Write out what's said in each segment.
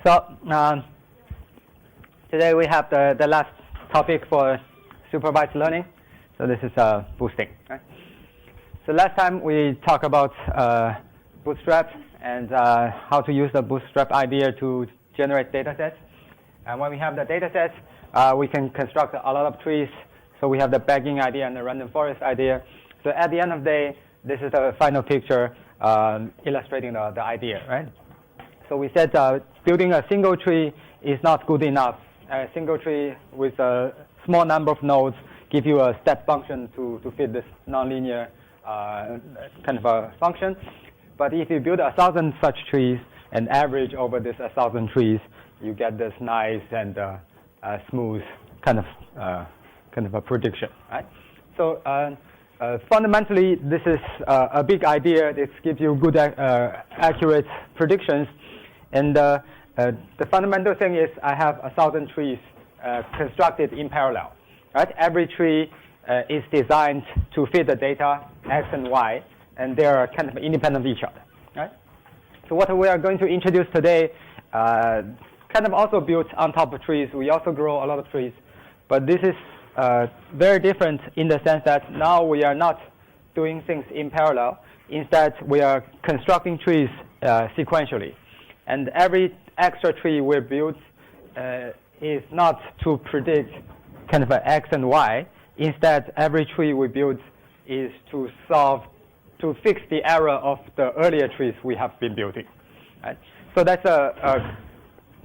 So today we have the last topic for supervised learning. So this is boosting. Right? So last time we talked about Bootstrap and how to use the Bootstrap idea to generate data sets. And when we have the data sets, we can construct a lot of trees. So we have the bagging idea and the random forest idea. So at the end of the day, this is the final picture illustrating the idea, right? So we said building a single tree is not good enough. A single tree with a small number of nodes give you a step function to fit this nonlinear kind of a function. But if you build 1,000 such trees and average over this 1,000 trees, you get this nice and smooth kind of a prediction, right? So fundamentally, this is a big idea. This gives you good, accurate predictions. And the fundamental thing is I have 1,000 trees constructed in parallel, right? Every tree is designed to fit the data X and Y, and they are kind of independent of each other, right? So what we are going to introduce today kind of also built on top of trees. We also grow a lot of trees, but this is very different in the sense that now we are not doing things in parallel. Instead, we are constructing trees sequentially. And every extra tree we build is not to predict kind of an X and Y. Instead, every tree we build is to fix the error of the earlier trees we have been building. Right? So that's a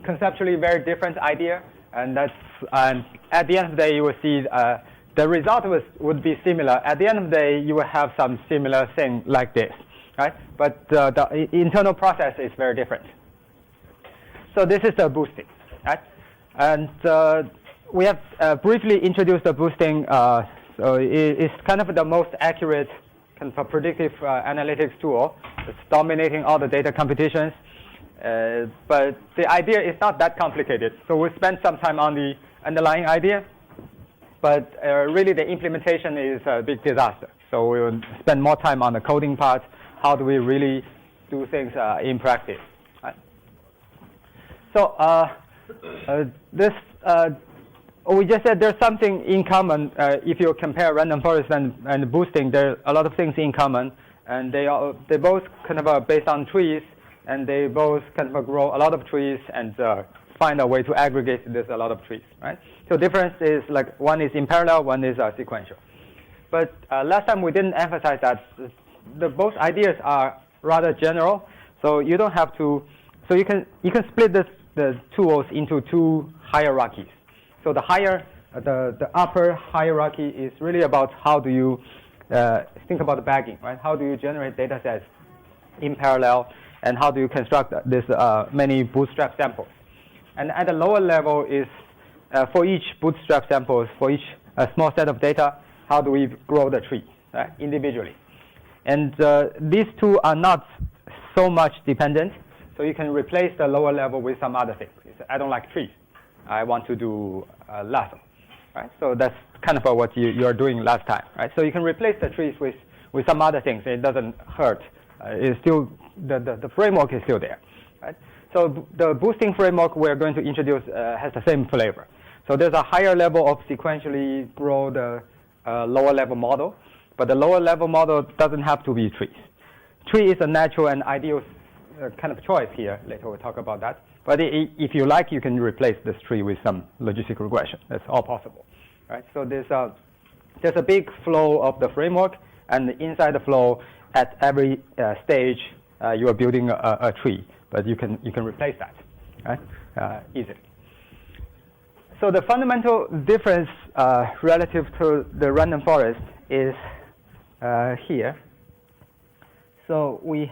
conceptually very different idea. And at the end of the day, you will see the result would be similar. At the end of the day, you will have some similar thing like this, right? But the internal process is very different. So this is the boosting, right? And we have briefly introduced the boosting. So it's kind of the most accurate kind of a predictive analytics tool. It's dominating all the data computations. But the idea is not that complicated. So we spent some time on the underlying idea. But really, the implementation is a big disaster. So we will spend more time on the coding part. How do we really do things in practice? So we just said there's something in common. If you compare random forest and boosting, there are a lot of things in common, and they both kind of are based on trees, and they both kind of grow a lot of trees and find a way to aggregate this a lot of trees, right? So difference is like one is in parallel, one is sequential. But last time we didn't emphasize that both ideas are rather general, so you don't have to. So you can split the tools into two hierarchies. So the upper hierarchy is really about how do you think about the bagging, right? How do you generate data sets in parallel, and how do you construct this many bootstrap samples? And at the lower level is for each bootstrap samples, for each small set of data, how do we grow the tree individually? And these two are not so much dependent. So you can replace the lower level with some other things. I don't like trees. I want to do lasso, right? So that's kind of what you are doing last time, right? So you can replace the trees with some other things. It doesn't hurt. It's still the framework is still there, right? So the boosting framework we're going to introduce has the same flavor. So there's a higher level of sequentially grow the lower level model, but the lower level model doesn't have to be trees. Tree is a natural and ideal kind of choice here. Later we'll talk about that. But if you like, you can replace this tree with some logistic regression. That's all possible, right? So there's a big flow of the framework, and inside the flow, at every stage, you are building a tree. But you can replace that, right? Easily. So the fundamental difference relative to the random forest is here. So we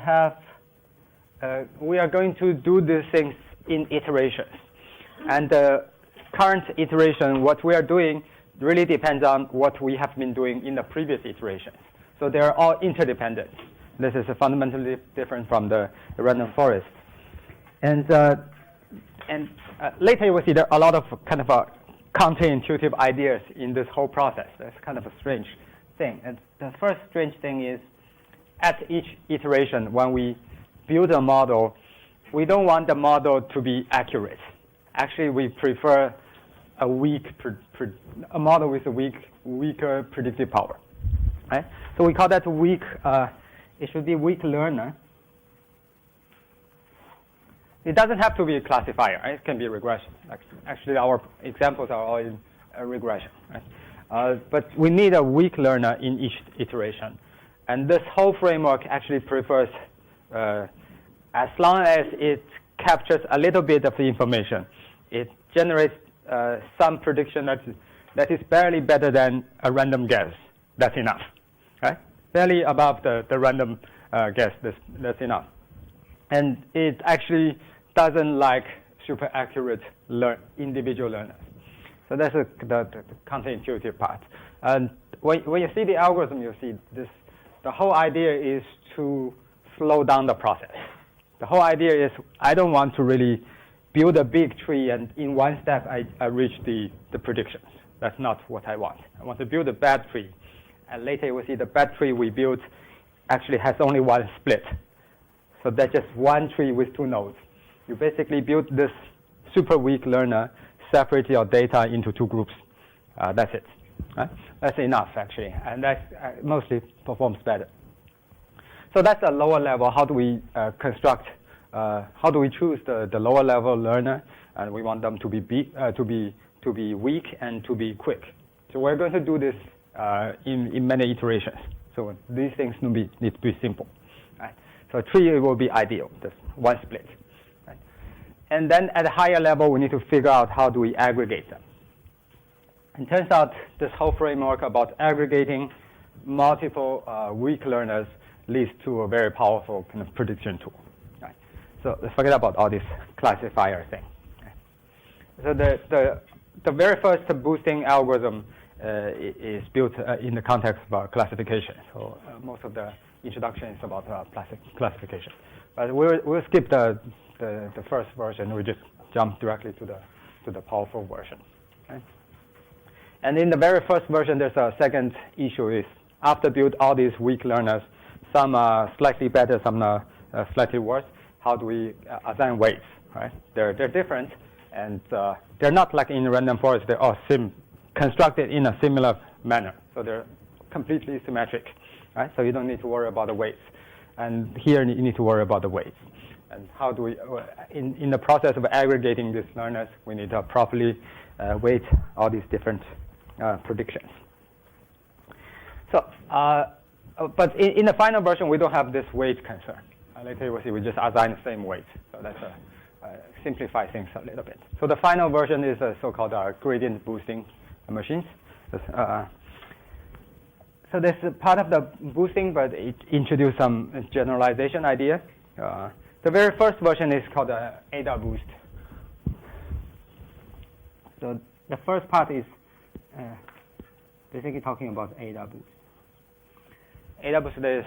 are going to do these things in iterations. And the current iteration, what we are doing, really depends on what we have been doing in the previous iterations. So they're all interdependent. This is fundamentally different from the random forest. And later you will see there are a lot of kind of counterintuitive ideas in this whole process. That's kind of a strange thing. And the first strange thing is at each iteration, when we build a model, we don't want the model to be accurate. Actually, we prefer a model with a weaker predictive power. Right? So we call that weak. It should be weak learner. It doesn't have to be a classifier. Right? It can be a regression. Actually, our examples are all in a regression. Right? But we need a weak learner in each iteration. And this whole framework actually prefers, as long as it captures a little bit of the information, it generates some prediction that is barely better than a random guess. That's enough. Right? Barely above the random guess. That's enough. And it actually doesn't like super accurate individual learners. So that's the counterintuitive part. And when you see the algorithm, you see this. The whole idea is to slow down the process. The whole idea is I don't want to really build a big tree and in one step I reach the predictions. That's not what I want. I want to build a bad tree. And later you will see the bad tree we built actually has only one split. So that's just one tree with two nodes. You basically build this super weak learner, separate your data into two groups. That's it. Right? That's enough, actually. And that mostly performs better. So that's a lower level. How do we construct? How do we choose the lower level learner? And we want them to be weak and to be quick. So we're going to do this in many iterations. So these things need to be simple. Right? So a tree will be ideal, just one split. Right? And then at a higher level, we need to figure out how do we aggregate them. It turns out this whole framework about aggregating multiple weak learners leads to a very powerful kind of prediction tool. Right? So let's forget about all this classifier thing. Right? So the very first boosting algorithm is built in the context of classification. So most of the introduction is about classification. But we'll skip the first version. We just jump directly to the powerful version. Okay? And in the very first version, there's a second issue is after build all these weak learners, some are slightly better, some are slightly worse. How do we assign weights? Right? They're different, and they're not like in random forest. They're all constructed in a similar manner, so they're completely symmetric. Right? So you don't need to worry about the weights. And here you need to worry about the weights. And how do we, in the process of aggregating these learners, we need to properly weight all these different predictions. So, but in the final version, we don't have this weight concern. Later you will see we just assign the same weight. So that's simplify things a little bit. So the final version is a so-called gradient boosting machines. So this is part of the boosting, but it introduced some generalization idea. The very first version is called AdaBoost. So the first part is basically talking about AdaBoost. AdaBoost is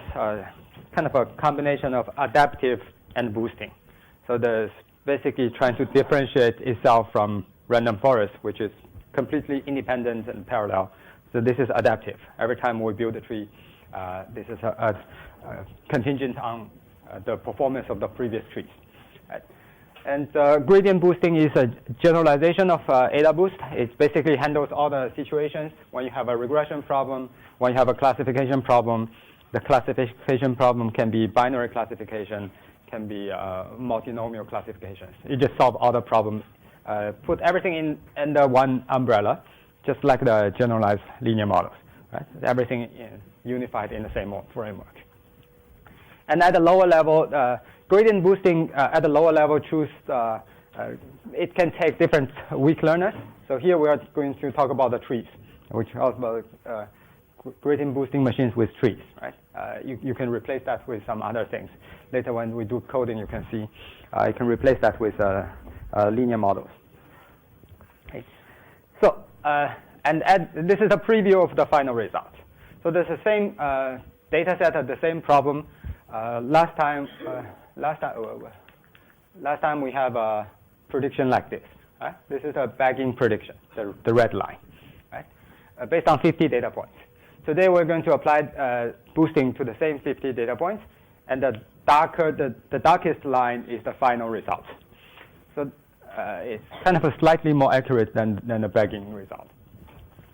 kind of a combination of adaptive and boosting. So there's basically trying to differentiate itself from random forest, which is completely independent and parallel. So this is adaptive. Every time we build a tree, this is contingent on the performance of the previous trees. Right? And gradient boosting is a generalization of AdaBoost. It basically handles all the situations when you have a regression problem, when you have a classification problem. The classification problem can be binary classification, can be multinomial classifications. You just solve all the problems, put everything in under one umbrella, just like the generalized linear models. Right? Everything unified in the same framework. And at the lower level, gradient boosting at the lower level it can take different weak learners. So here we are going to talk about the trees, which are about gradient boosting machines with trees. Right? You can replace that with some other things. Later when we do coding, you can see you can replace that with linear models. Okay. So this is a preview of the final result. So there's the same data set at the same problem. Last time we have a prediction like this. Right? This is a bagging prediction, the red line, right? Based on 50 data points. Today we're going to apply boosting to the same 50 data points, and darker, the darkest line is the final result. So it's kind of a slightly more accurate than the bagging result.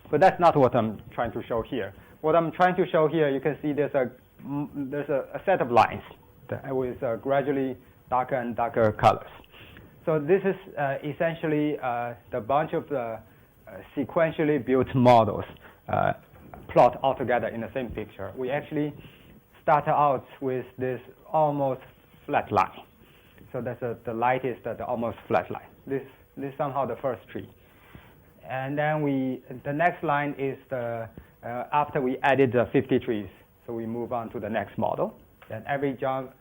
But that's not what I'm trying to show here. What I'm trying to show here, you can see there's a set of lines with gradually darker and darker colors. So this is essentially the bunch of the sequentially built models plot all together in the same picture. We actually start out with this almost flat line. So that's the lightest, the almost flat line. This is somehow the first tree. And then the next line is after we added the 50 trees. So we move on to the next model. Then every jump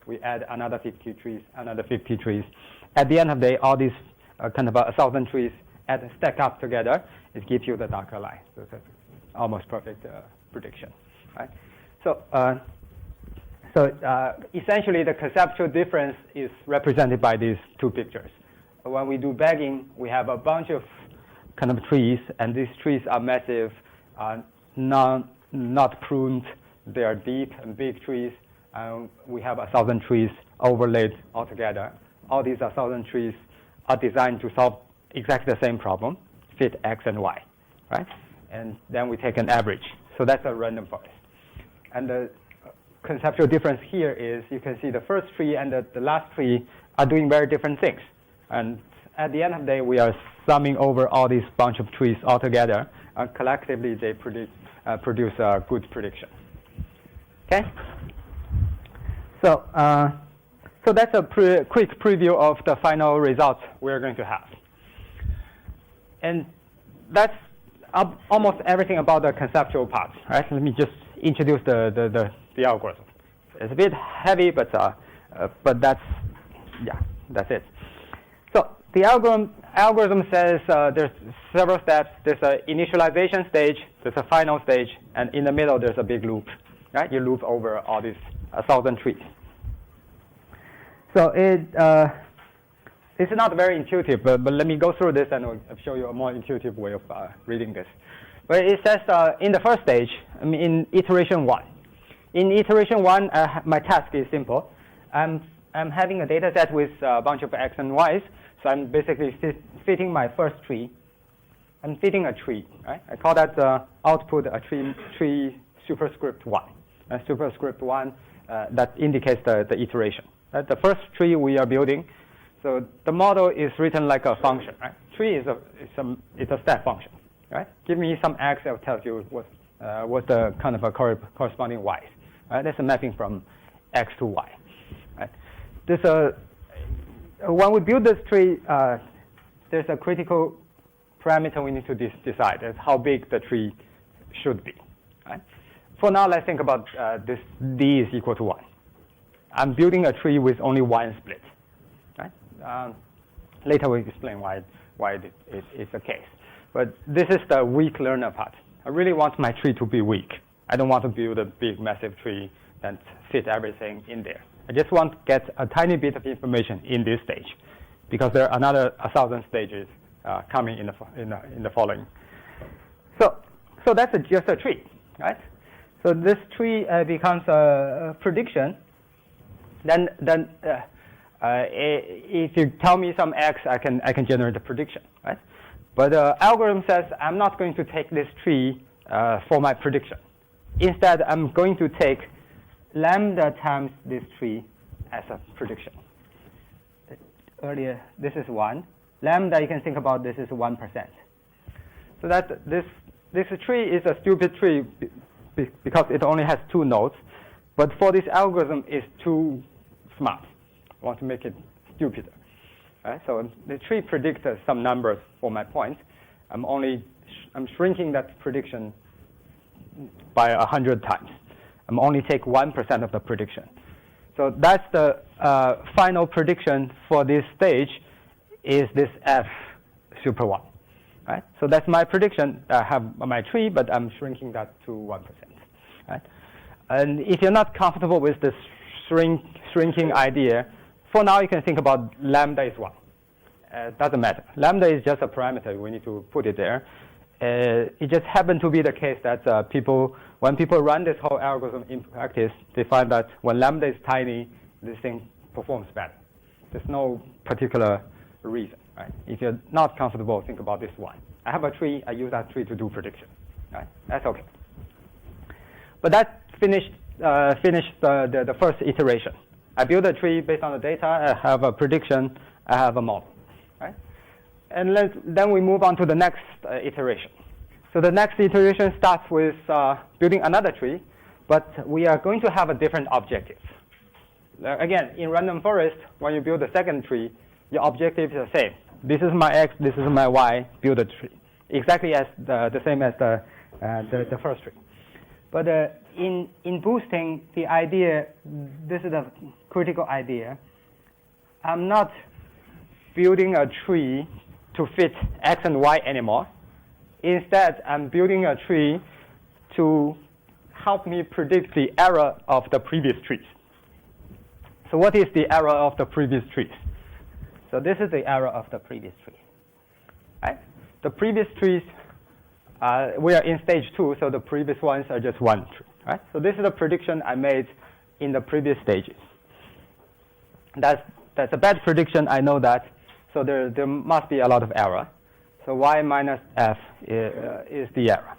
we add another 50 trees, another 50 trees. At the end of the day, all these kind of 1,000 trees stack up together. It gives you the darker line. So it's an almost perfect prediction, right? So essentially, the conceptual difference is represented by these two pictures. When we do bagging, we have a bunch of kind of trees, and these trees are massive, not pruned. They are deep and big trees. We have 1,000 trees overlaid all together. All these 1,000 trees are designed to solve exactly the same problem, fit X and Y, right? And then we take an average. So that's a random forest. And the conceptual difference here is you can see the first tree and the last tree are doing very different things. And at the end of the day, we are summing over all these bunch of trees all together. And collectively, they produce a good prediction. Okay? So that's a quick preview of the final results we're going to have. And that's almost everything about the conceptual part, right? Let me just introduce the algorithm. It's a bit heavy, but that's it. So the algorithm says there's several steps. There's an initialization stage, there's a final stage, and in the middle there's a big loop, right? You loop over all these 1,000 trees. So it's not very intuitive, but let me go through this and I'll show you a more intuitive way of reading this. But it says in the first stage, in iteration 1. In iteration 1, my task is simple. I'm having a data set with a bunch of X and Y's, so I'm basically fitting my first tree. I'm fitting a tree, right? I call that output a tree superscript 1. And superscript 1, that indicates the iteration. Right? The first tree we are building, so the model is written like a function, right? Tree is a step function, right? Give me some X, I'll tell you what's the kind of a corresponding Y. Right? That's a mapping from X to Y. Right? When we build this tree, there's a critical parameter we need to decide. That's how big the tree should be. Right? For now, let's think about this D is equal to 1. I'm building a tree with only one split. Right? Later we'll explain why it's the case. But this is the weak learner part. I really want my tree to be weak. I don't want to build a big, massive tree that fit everything in there. I just want to get a tiny bit of information in this stage, because there are another 1,000 stages coming in the following. So that's just a tree, right? So this tree becomes a prediction. Then if you tell me some X, I can generate a prediction, right? But the algorithm says I'm not going to take this tree for my prediction. Instead, I'm going to take lambda times this tree as a prediction. Earlier, this is 1. Lambda, you can think about this is 1%. So that this tree is a stupid tree because it only has 2 nodes. But for this algorithm, it's too smart. I want to make it stupider. Right? So the tree predicts some numbers for my points. I'm shrinking that prediction by 100 times. I'm only take 1% of the prediction. So that's the final prediction for this stage is this F super 1. Right? So that's my prediction. I have my tree, but I'm shrinking that to 1%. Right? And if you're not comfortable with this shrinking idea, for now you can think about lambda is 1. Doesn't matter. Lambda is just a parameter. We need to put it there. it just happened to be the case that when people run this whole algorithm in practice, they find that when lambda is tiny, this thing performs better. There's no particular reason, right? If you're not comfortable, think about this one. I have a tree, I use that tree to do prediction, right? That's okay. But that finished the first iteration. I build a tree based on the data, I have a prediction, I have a model, right? And then we move on to the next iteration. So the next iteration starts with building another tree, but we are going to have a different objective. Again, in random forest, when you build the second tree, your objective is the same. This is my x, this is my y, build a tree. Exactly as the same as the first tree. But in boosting, the idea, this is a critical idea. I'm not building a tree to fit x and y anymore. Instead, I'm building a tree to help me predict the error of the previous trees. So what is the error of the previous trees? So this is the error of the previous tree. Right? The previous trees, we are in stage 2, so the previous ones are just one tree. Right? So this is the prediction I made in the previous stages. That's a bad prediction, I know that. So there must be a lot of error. So y minus f is the error.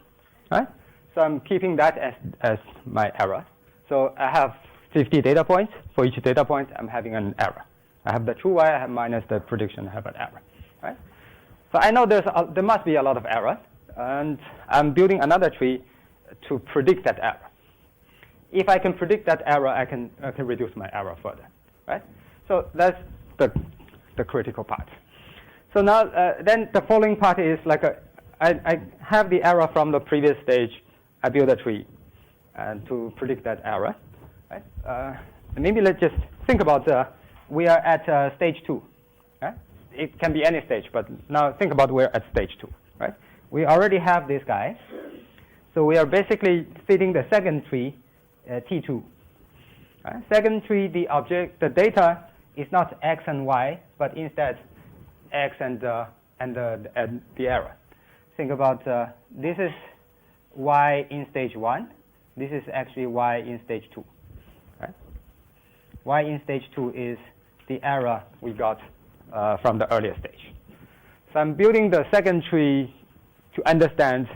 Right? So I'm keeping that as my error. So I have 50 data points. For each data point, I'm having an error. I have the true y, I have minus the prediction, I have an error. Right? So I know there must be a lot of error, and I'm building another tree to predict that error. If I can predict that error, I can reduce my error further. Right? So that's the critical part. So now, then the following part is like I have the error from the previous stage. I build a tree to predict that error. Right? Maybe let's just think about we are at stage 2. Right? It can be any stage, but now think about we're at stage 2. Right? We already have this guy. So we are basically fitting the second tree, T2. Right? Second tree, the data is not x and y, but instead x and the error. Think about this is y in stage 1. This is actually y in stage 2. Right? Y in stage 2 is the error we got from the earlier stage. So I'm building the second tree to understand,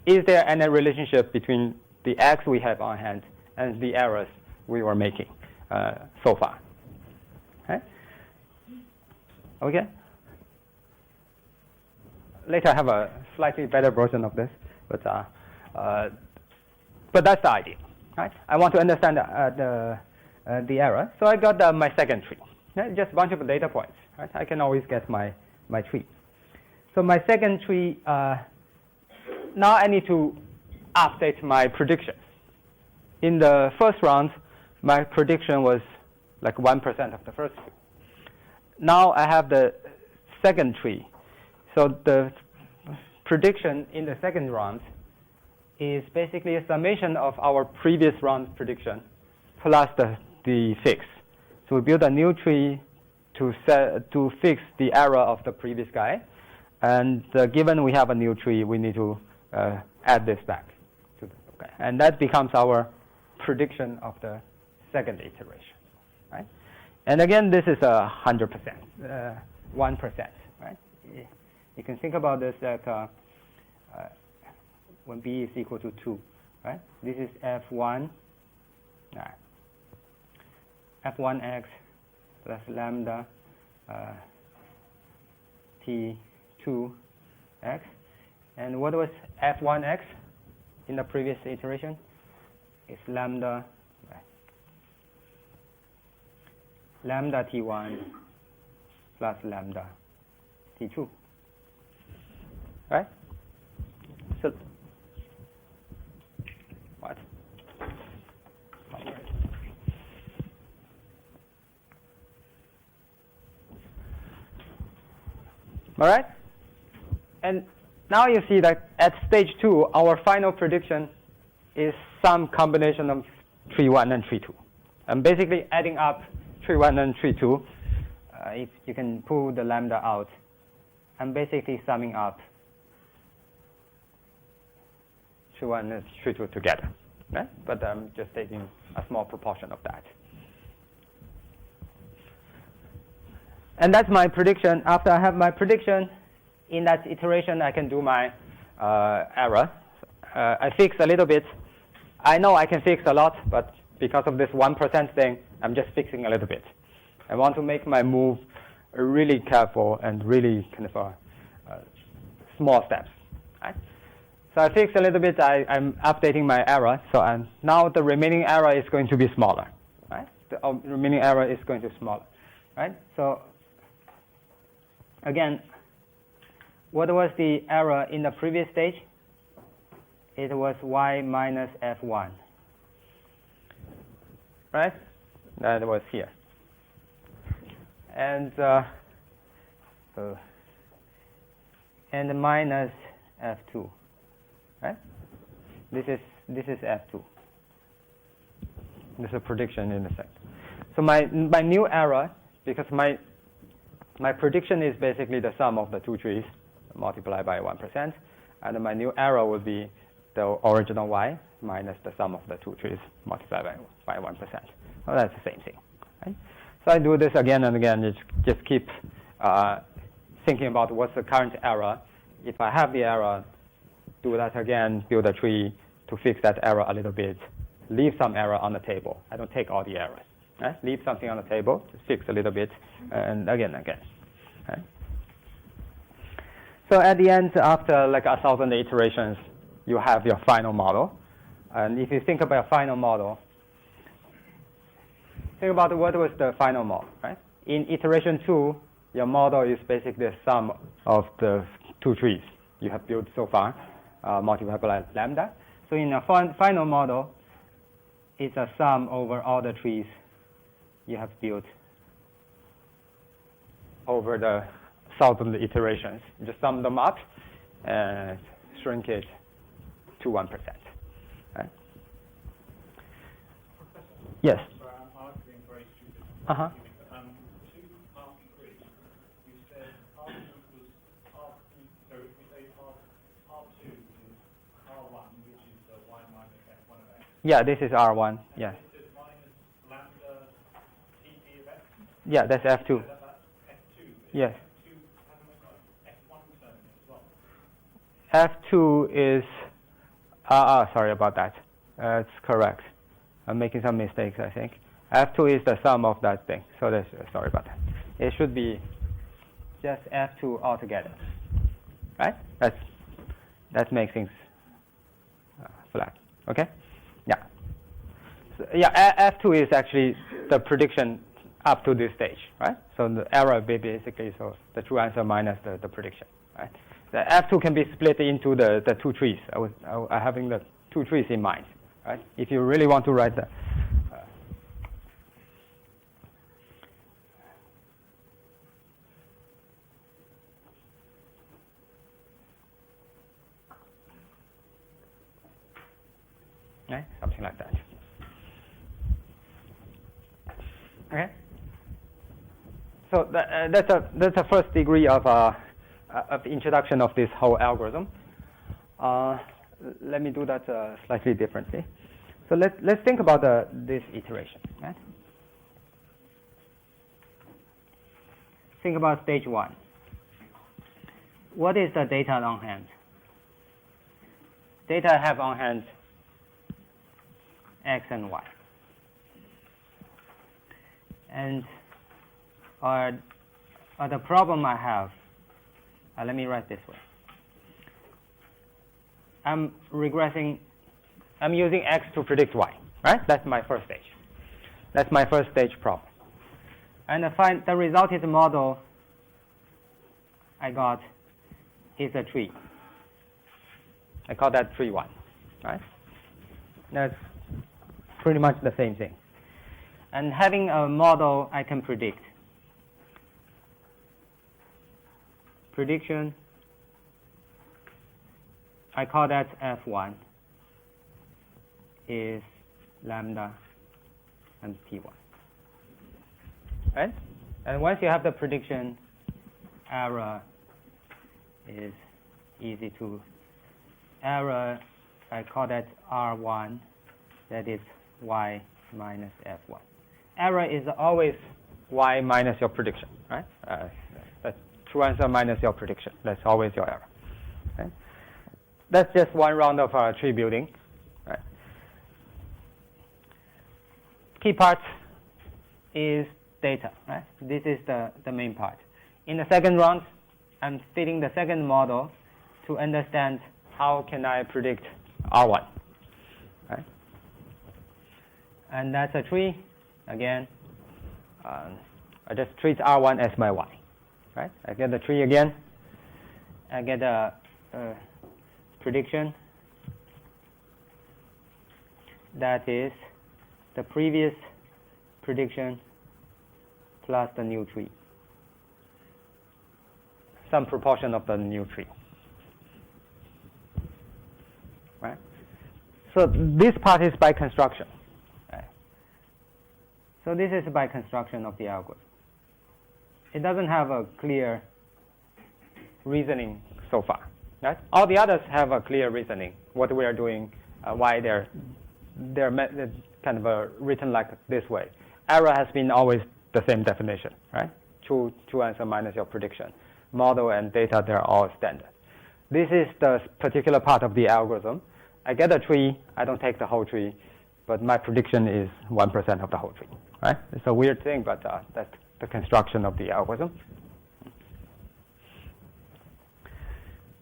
is there any relationship between the x we have on hand and the errors we were making so far. Okay? Later I have a slightly better version of this, but that's the idea. Right? I want to understand the error, so I got my second tree. Right? Just a bunch of data points. Right? I can always get my tree. So my second tree, now I need to update my prediction. In the first round, my prediction was like 1% of the first tree. Now I have the second tree. So the prediction in the second round is basically a summation of our previous round prediction plus the fix. So we build a new tree to fix the error of the previous guy. And given we have a new tree, we need to add this back. Okay. And that becomes our prediction of the second iteration. Right? And again, this is 100%, 1%. Right? You can think about this that when b is equal to 2. Right? This is f1, f1x plus lambda t2x. And what was f1x in the previous iteration? It's lambda t1 plus lambda t2. Right? So what? All right? And now you see that at stage 2, our final prediction is some combination of tree 1 and tree 2. I'm basically adding up tree 1 and tree 2. If you can pull the lambda out, I'm basically summing up 3-1 and 3-2 together, right? But I'm just taking a small proportion of that. And that's my prediction. After I have my prediction, in that iteration, I can do my error. I fix a little bit. I know I can fix a lot, but because of this 1% thing, I'm just fixing a little bit. I want to make my move really careful and really kind of small steps. Right? So I fix a little bit. I'm updating my error. So now the remaining error is going to be smaller. Right? The remaining error is going to be smaller. Right? So again, what was the error in the previous stage? It was y minus f1. Right? That was here. And minus f2. Right? This is f2. This is a prediction in a sense. So my new error, because my prediction is basically the sum of the two trees multiplied by 1%, and my new error would be the original y minus the sum of the two trees multiplied by 1%. Well, that's the same thing. Right? So I do this again and again. Just keep thinking about what's the current error. If I have the error, do that again, build a tree to fix that error a little bit, leave some error on the table. I don't take all the errors. Right? Leave something on the table, just fix a little bit, and again. Right? So at the end, after like 1,000 iterations, you have your final model. And if you think about a final model, think about what was the final model, right? In iteration 2, your model is basically the sum of the two trees you have built so far, multiplied by lambda. So in a final model, it's a sum over all the trees you have built over the 1,000 iterations. You just sum them up and shrink it to 1%. Right? Yes. Sorry, I'm arguing very stupid. Uh-huh. 2 half degrees. You said R2 was R2. So if we say R2 is R1, which is the y minus f1 of x. Yeah, this is R1. Yeah. This is minus lambda tp of x. Yeah, that's F2. So that's f2. Yes. F2 hasn't got f1 term as well. F2 is, sorry about that. It's correct. I'm making some mistakes, I think. F2 is the sum of that thing. So that's, sorry about that. It should be just F2 altogether. Right? That makes things flat. Okay? Yeah. So, yeah, F2 is actually the prediction up to this stage, right? So the error basically, so the true answer minus the prediction, right? The F2 can be split into the two trees. I was having the two trees in mind, right? If you really want to write the right? Something like that. Okay. So that's a first degree of introduction of this whole algorithm. Let me do that slightly differently. So let's think about this iteration. Right? Think about stage 1. What is the data on hand? Data I have on hand x and y. And the problem I have, let me write this way. I'm using x to predict y, right? That's my first stage. That's my first stage problem. And the resulted model I got is a tree. I call that tree 1, right? That's pretty much the same thing. And having a model I can predict. Prediction, I call that F1 is lambda and T1. Right? And once you have the prediction, error is easy to, error I call that R1, that is y minus f1. Error is always y minus your prediction, right? That's true answer minus your prediction. That's always your error. Okay? That's just one round of tree building. Right? Key part is data, right? This is the main part. In the second round, I'm fitting the second model to understand how can I predict R1. Right? And that's a tree. Again, I just treat R1 as my y. Right? I get the tree again. I get a prediction. That is the previous prediction plus the new tree. Some proportion of the new tree. Right? So this part is by construction. Right? So this is by construction of the algorithm. It doesn't have a clear reasoning so far. Right? All the others have a clear reasoning, what we are doing, why they're kind of written like this way. Error has been always the same definition, right? True answer minus your prediction. Model and data, they're all standard. This is the particular part of the algorithm. I get a tree, I don't take the whole tree, but my prediction is 1% of the whole tree, right? It's a weird thing, but that's the construction of the algorithm.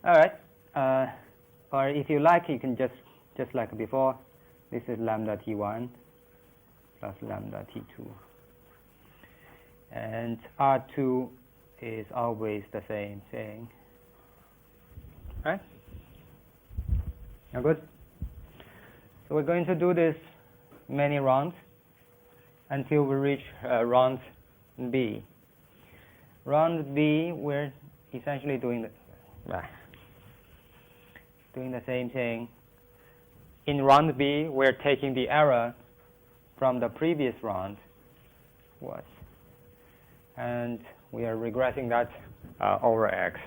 All right, or if you like, you can just like before, this is lambda t1 plus lambda t2. And R2 is always the same thing. Right? Now good? So we're going to do this many rounds until we reach round B. Round B, we're essentially doing the same thing. In round B, we're taking the error from the previous round, and we are regressing that over X.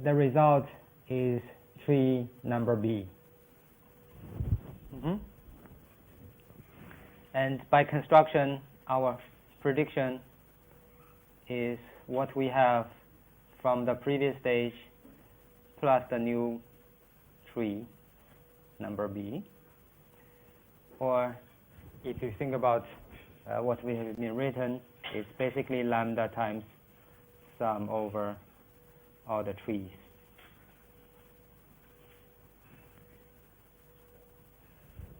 The result is tree number B. And by construction, our prediction is what we have from the previous stage plus the new tree number B. Or if you think about what we have been written, it's basically lambda times sum over all the trees.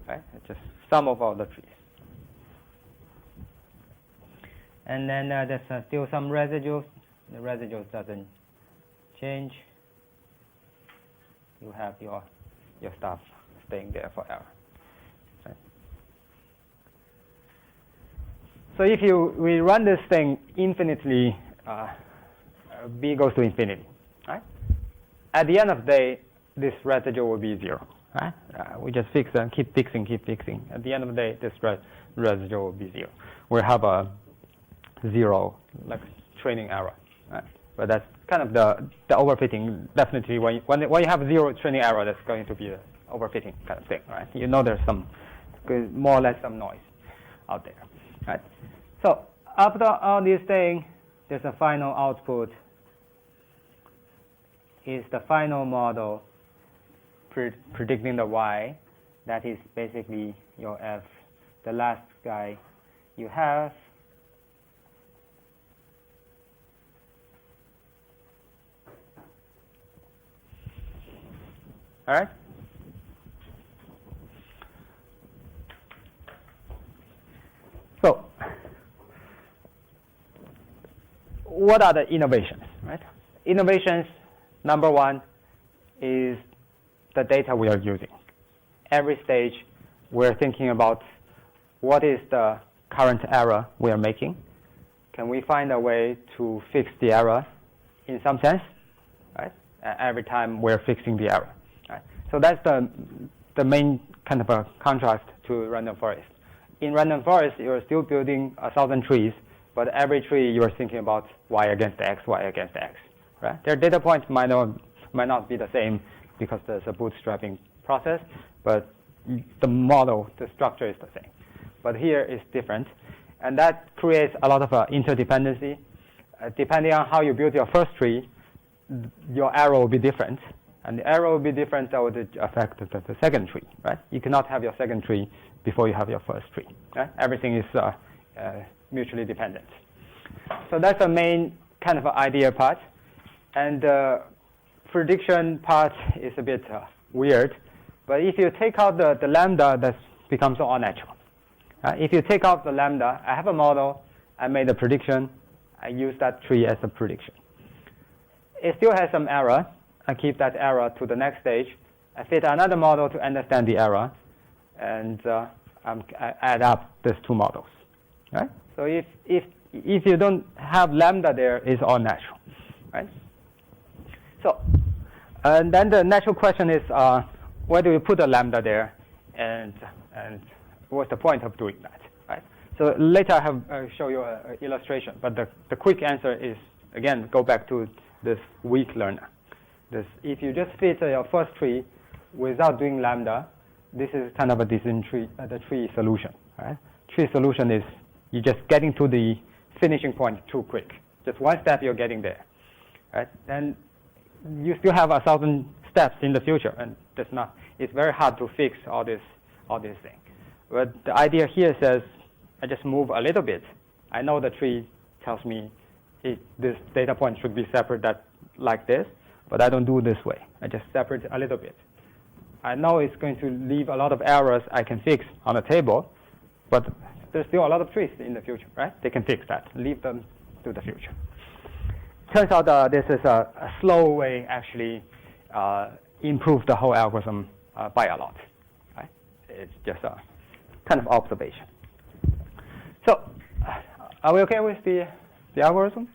Okay, it's just sum of all the trees. And then there's still some residuals. The residuals doesn't change. You have your stuff staying there forever. Okay. So if we run this thing infinitely, B goes to infinity. Right? At the end of the day, this residue will be 0. Right? We just fix and keep fixing. At the end of the day, this residue will be 0. We have a 0 like training error. Right? But that's kind of the overfitting. Definitely, when you have 0 training error, that's going to be the overfitting kind of thing, right? You know there's some more or less some noise out there, right? So after all these things, there's a final output. Is the final model predicting the y? That is basically your f, the last guy you have. All right? So, what are the innovations, right? Innovations, number one, is the data we are using. Every stage, we're thinking about what is the current error we are making. Can we find a way to fix the error in some sense, right? Every time we're fixing the error. Right? So that's the main kind of a contrast to random forest. In random forest, you're still building 1,000 trees, but every tree you're thinking about y against x, y against x. Right? Their data points might not be the same because there's a bootstrapping process, but the model, the structure is the same. But here is different, and that creates a lot of interdependency. Depending on how you build your first tree, your arrow will be different, and the arrow will be different that would affect the second tree, right? You cannot have your second tree before you have your first tree, right? Everything is mutually dependent. So that's the main kind of idea part, and the prediction part is a bit weird, but if you take out the lambda, that becomes all natural. If you take out the lambda, I have a model, I made a prediction, I use that tree as a prediction. It still has some error. I keep that error to the next stage. I fit another model to understand the error, and I add up these two models. Right? So if you don't have lambda there, it's all natural. Right? So and then the natural question is, where do you put a lambda there, and what's the point of doing that? Right? So later I have show you an illustration, but the quick answer is, again, go back to this weak learner. If you just fit your first tree without doing lambda, this is kind of a decent tree, the tree solution. Right? Tree solution is you're just getting to the finishing point too quick. Just one step, you're getting there. Right? Then you still have 1,000 steps in the future, and it's very hard to fix all these things. But the idea here says, I just move a little bit. I know the tree tells me this data point should be separate like this, but I don't do it this way. I just separate a little bit. I know it's going to leave a lot of errors I can fix on the table, but there's still a lot of trees in the future, right? They can fix that. Leave them to the future. Turns out this is a slow way actually improve the whole algorithm by a lot. Right? It's just a kind of observation. So are we okay with the algorithm?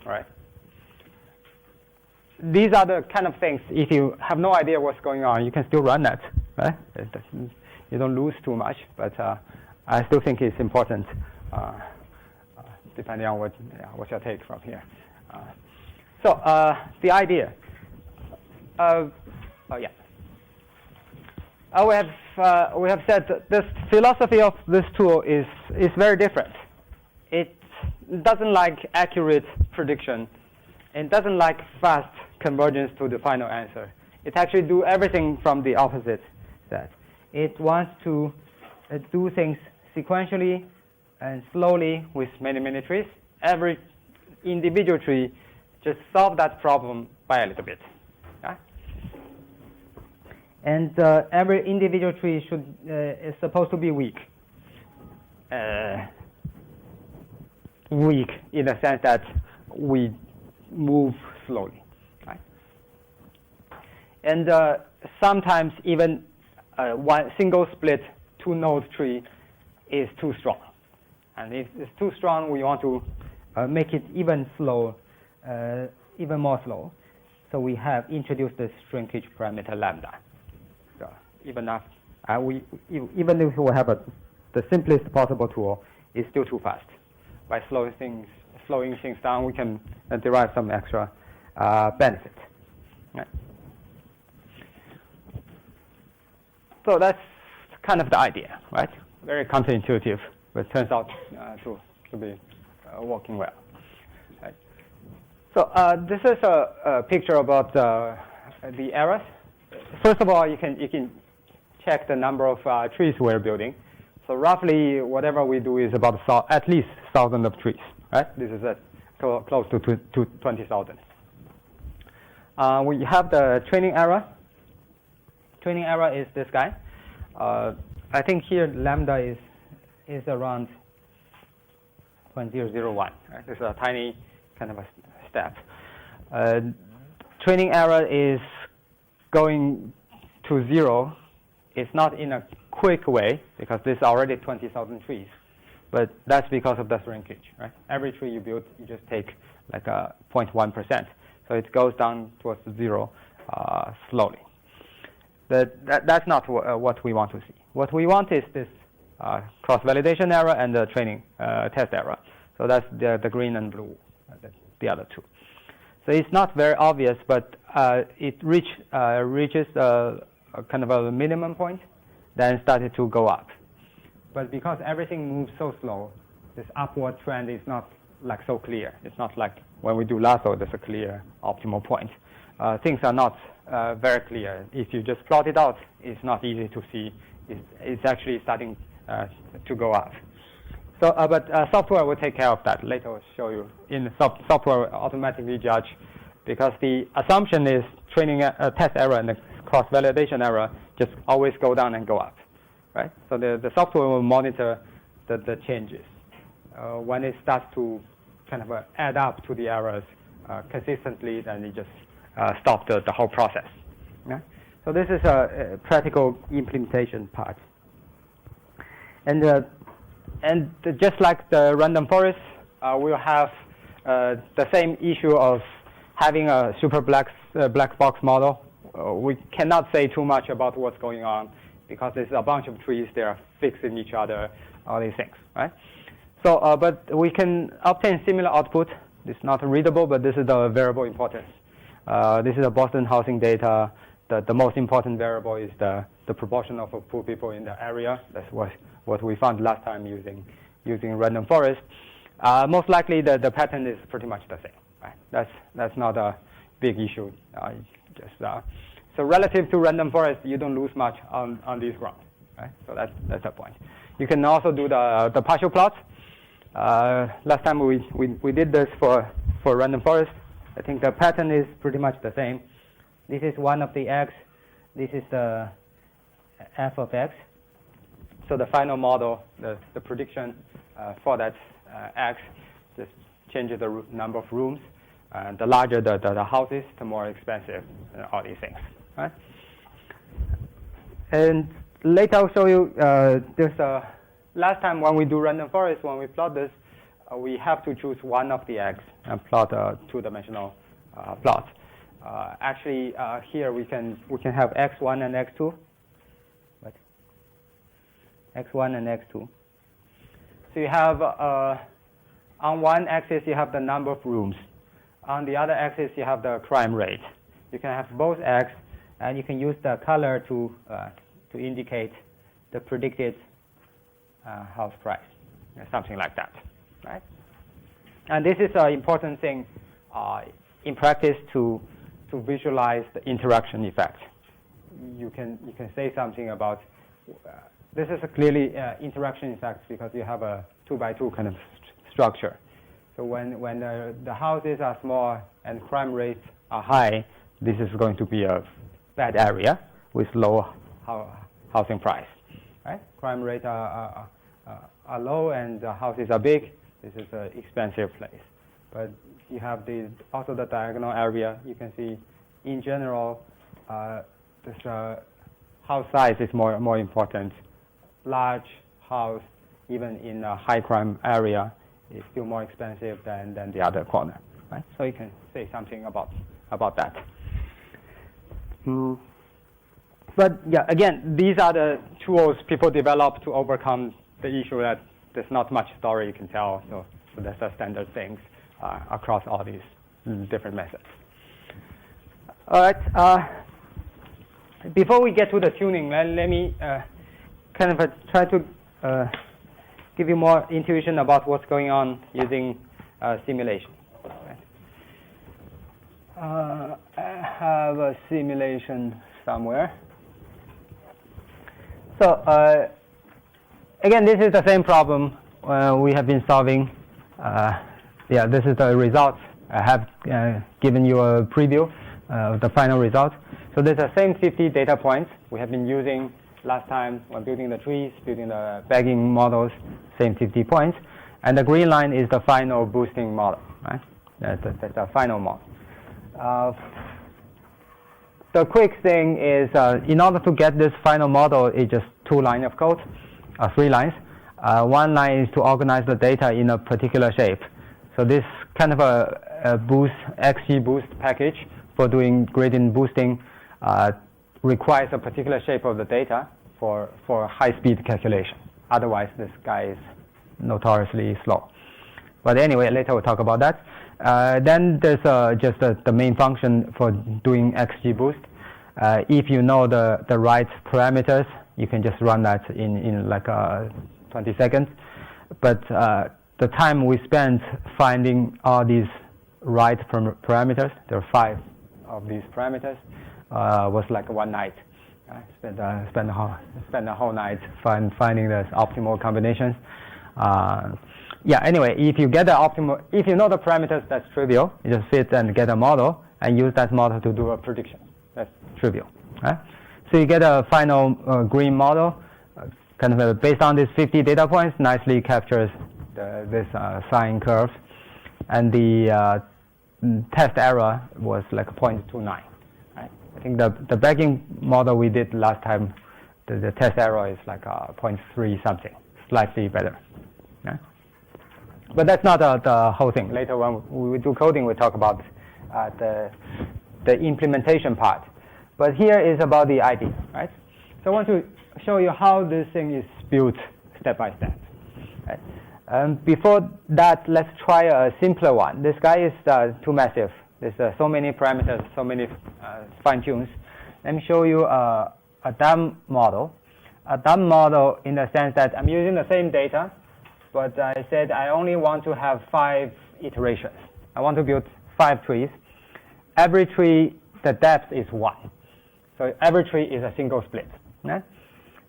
All right. These are the kind of things, if you have no idea what's going on, you can still run that, right? You don't lose too much, but I still think it's important, depending on what you take from here. So the idea. We have said that this philosophy of this tool is very different. It doesn't like accurate prediction. It doesn't like fast convergence to the final answer. It actually do everything from the opposite side. It wants to do things sequentially and slowly with many trees. Every individual tree just solve that problem by a little bit. Yeah? And every individual tree is supposed to be weak. Weak in the sense that we move slowly. Right? And sometimes even one single split 2-node tree is too strong. And if it's too strong, we want to make it even more slow. So we have introduced the shrinkage parameter lambda. So even if we have the simplest possible tool, it's still too fast. By slowing things down, we can derive some extra benefit. Right? So that's kind of the idea, right? Very counterintuitive, but it turns out to be working well. Right? So this is a picture about the errors. First of all, you can check the number of trees we're building. So roughly, whatever we do is about at least 1,000 of trees. Right? This is close to 20,000. We have the training error. Training error is this guy. I think here lambda is around 0.001. Right? This is a tiny kind of a step. Training error is going to 0. It's not in a quick way because there's already 20,000 trees, but that's because of the shrinkage. Right? Every tree you build, you just take like a 0.1%, so it goes down towards 0 slowly. That's not what we want to see. What we want is this cross-validation error and the training test error. So that's the green and blue, the other two. So it's not very obvious, but it reaches a kind of a minimum point, then started to go up. But because everything moves so slow, this upward trend is not like so clear. It's not like when we do lasso, there's a clear optimal point. Things are not very clear. If you just plot it out, it's not easy to see. It's actually starting to go up. So, but software will take care of that. Later I'll show you. In software will automatically judge, because the assumption is training a test error and the cross-validation error just always go down and go up, right? So the software will monitor the changes. When it starts to kind of add up to the errors consistently, then it just stops the whole process. Yeah? So this is a practical implementation part. And just like the random forest, we'll have the same issue of having a super black box model. We cannot say too much about what's going on because there's a bunch of trees, they are fixing each other, all these things, right? So, but we can obtain similar output. It's not readable, but this is the variable importance. This is the Boston housing data. The most important variable is the proportion of poor people in the area. That's what we found last time using random forest. Most likely the pattern is pretty much the same. Right? That's not a big issue. So relative to random forest, you don't lose much on these grounds. Right? So that's the point. You can also do the partial plots. Last time we did this for random forest. I think the pattern is pretty much the same. This is one of the x. This is the f of x. So the final model, the prediction for that x, just changes the number of rooms. The larger the houses, the more expensive all these things. Right? And later I'll show you. Last time when we do random forest, when we plot this, we have to choose one of the x and plot a two-dimensional plot. Actually, here we can have x1 and x2. What? x1 and x2. So you have on one axis you have the number of rooms. On the other axis you have the crime rate. You can have both x, and you can use the color to indicate the predicted house price, something like that, right? And this is an important thing in practice to visualize the interaction effect. You can say something about this is a clearly interaction effect because you have a 2x2 kind of structure. So when the houses are small and crime rates are high, this is going to be a bad area with low housing price, right? Crime rates are low and the houses are big. This is an expensive place. But you have also the diagonal area. You can see, in general, this house size is more important. Large house, even in a high crime area, is still more expensive than the other corner, right? So you can say something about that. But yeah, again, these are the tools people develop to overcome the issue that there's not much story you can tell. So that's the standard things across all these different methods. All right. Before we get to the tuning, let me kind of try to give you more intuition about what's going on using simulation. I have a simulation somewhere. So again, this is the same problem we have been solving. Yeah, this is the results. I have given you a preview of the final result. So there's the same 50 data points we have been using last time when building the trees, building the bagging models, same 50 points. And the green line is the final boosting model, right? That's the final model. The quick thing is, in order to get this final model, it's just 2 lines of code, 3 lines. One line is to organize the data in a particular shape. So this kind of a XGBoost package for doing gradient boosting requires a particular shape of the data for high-speed calculation. Otherwise, this guy is notoriously slow. But anyway, later we'll talk about that. Then there's just the main function for doing XGBoost. If you know the right parameters, you can just run that in like 20 seconds. But the time we spent finding all these right parameters, there are 5 of these parameters, was like one night. I spent the whole night finding the optimal combinations. Yeah. Anyway, if you get the optimal, if you know the parameters, that's trivial. You just fit and get a model and use that model to do a prediction. That's trivial. Right? So you get a final green model, kind of based on these 50 data points, nicely captures this sine curve, and the test error was like 0.29. Right? I think the backing model we did last time, the test error is like 0.3 something, slightly better. Right? But that's not the whole thing. Later when we do coding, we talk about the implementation part. But here is about the idea, right? So I want to show you how this thing is built step by step. Right? Before that, let's try a simpler one. This guy is too massive. There's so many parameters, so many fine-tunes. Let me show you a dumb model. A dumb model in the sense that I'm using the same data, but I said I only want to have 5 iterations. I want to build 5 trees. Every tree, the depth is 1. So every tree is a single split. Right?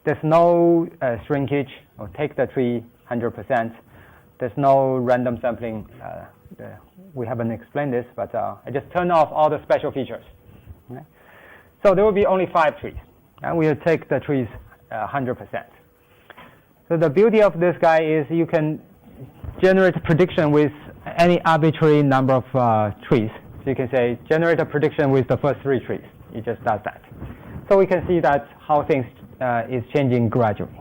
There's no shrinkage, or take the tree 100%. There's no random sampling. We haven't explained this, but I just turn off all the special features. Right? So there will be only 5 trees. And we'll take the trees 100%. So the beauty of this guy is you can generate a prediction with any arbitrary number of trees. So you can say, generate a prediction with the first 3 trees. It just does that. So we can see that how things is changing gradually.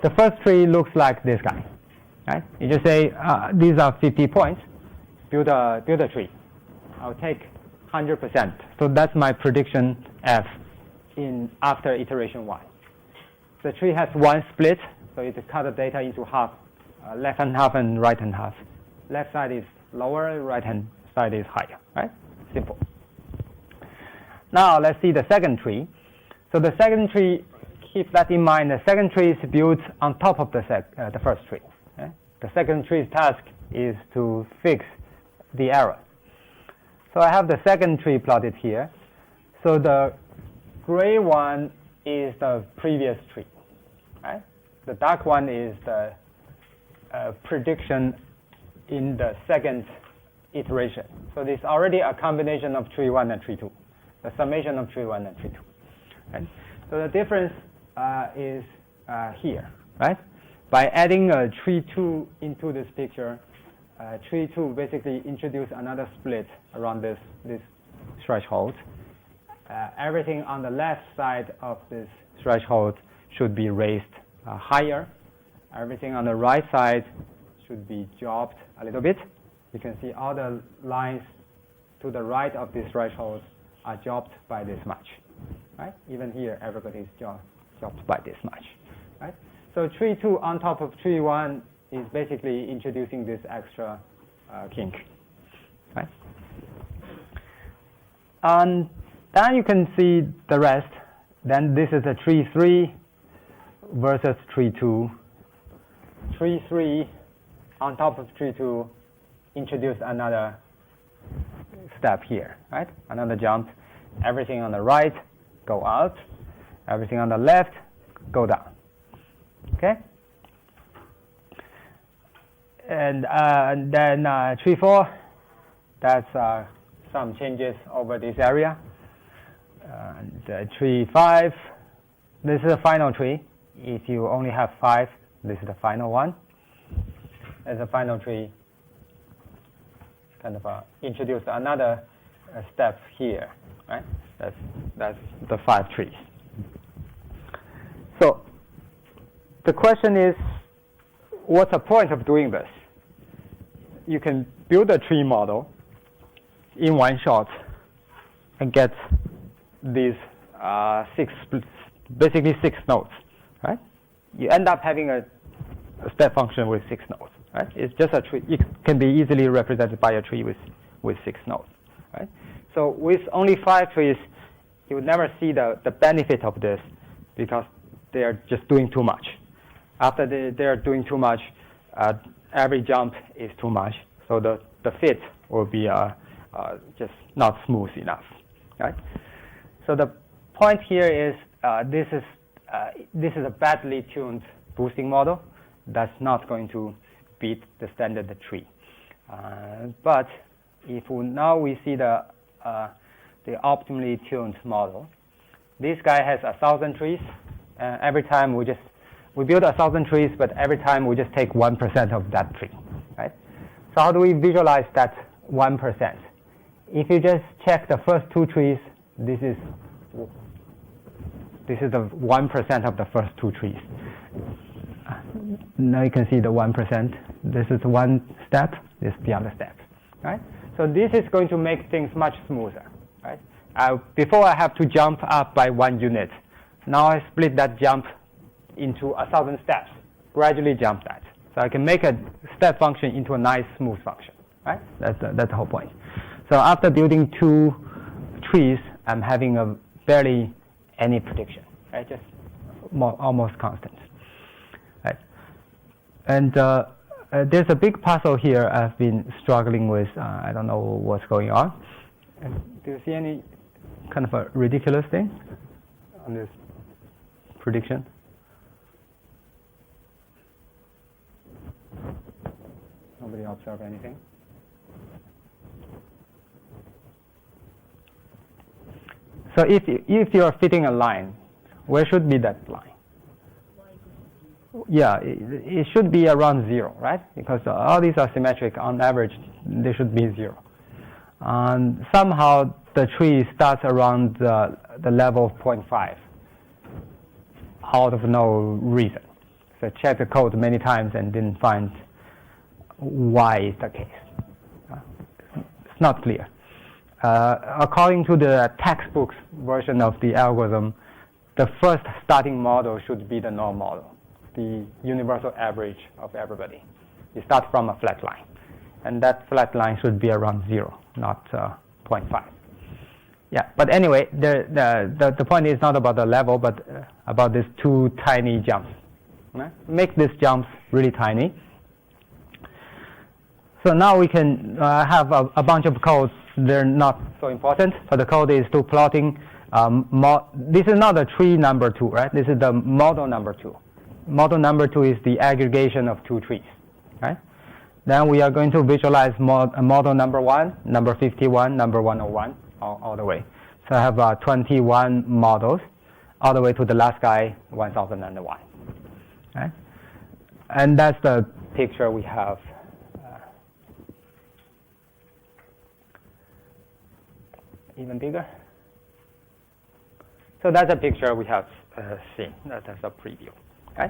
The first tree looks like this guy. Right? You just say, these are 50 points. Build a tree. I'll take 100%. So that's my prediction F after iteration 1. The tree has 1 split, so it cut the data into half, left-hand half and right-hand half. Left side is lower, right-hand side is higher. Right? Simple. Now let's see the second tree. So the second tree, keep that in mind. The second tree is built on top of the first tree. Okay? The second tree's task is to fix the error. So I have the second tree plotted here. So the gray one is the previous tree. Right? The dark one is the prediction in the second iteration. So there's already a combination of tree 1 and tree 2. The summation of tree 1 and tree 2. Right? So the difference is here. Right? By adding tree 2 into this picture, tree 2 basically introduced another split around this threshold. Everything on the left side of this threshold should be raised higher. Everything on the right side should be dropped a little bit. You can see all the lines to the right of this threshold are dropped by this much. Right? Even here, everybody is dropped by this much. Right? So tree 2 on top of tree 1 is basically introducing this extra kink. Right? And then you can see the rest. Then this is a tree 3 versus tree 2. Tree 3 on top of tree 2 introduce another step here, right? Another jump. Everything on the right go out. Everything on the left go down. Okay? And then tree 4, that's some changes over this area. Tree 5, this is a final tree. If you only have 5, this is the final one. As a final tree, kind of introduce another step here, right? That's the 5 trees. So the question is, what's the point of doing this? You can build a tree model in one shot and get these basically 6 nodes, right? You end up having a step function with 6 nodes. right? It's just a tree. It can be easily represented by a tree with 6 nodes, right? So with only 5 trees, you would never see the benefit of this because they are just doing too much. After they are doing too much, every jump is too much, so the fit will be just not smooth enough, right? So the point here is this is a badly tuned boosting model that's not going to beat the standard tree. But if now we see the optimally tuned model, this guy has 1,000 trees. Every time we build 1,000 trees, but every time we just take 1% of that tree, right? So how do we visualize that 1%? If you just check the first 2 trees, this is the 1% of the first 2 trees. Now you can see the 1%. This is one step. This is the other step, right? So this is going to make things much smoother, right? Before I have to jump up by 1 unit. Now I split that jump into 1,000 steps, gradually jump that. So I can make a step function into a nice smooth function, right? That's the whole point. So after building 2 trees, I'm having a barely any prediction, right? Just almost constant, right? And there's a big puzzle here I've been struggling with. I don't know what's going on. And do you see any kind of a ridiculous thing on this prediction? Nobody observe anything? So if you are fitting a line, where should be that line? Yeah, it should be around 0, right? Because all these are symmetric. On average, they should be 0. Somehow the tree starts around the level of 0.5 out of no reason. So check the code many times and didn't find why is the case. It's not clear. According to the textbook version of the algorithm, the first starting model should be the norm model, the universal average of everybody. You start from a flat line, and that flat line should be around 0, not 0.5. Yeah, but anyway, the point is not about the level, but about these 2 tiny jumps. Right? Make these jumps really tiny. So now we can have a bunch of codes. They're not so important, but the code is to plotting. This is not the tree number 2, right? This is the model number 2. Model number 2 is the aggregation of 2 trees, right? Then we are going to visualize model number 1, number 51, number 101, all the way. So I have 21 models, all the way to the last guy, 1001. Right? And that's the picture we have. Even bigger. So that's a picture we have seen. That's a preview. Okay?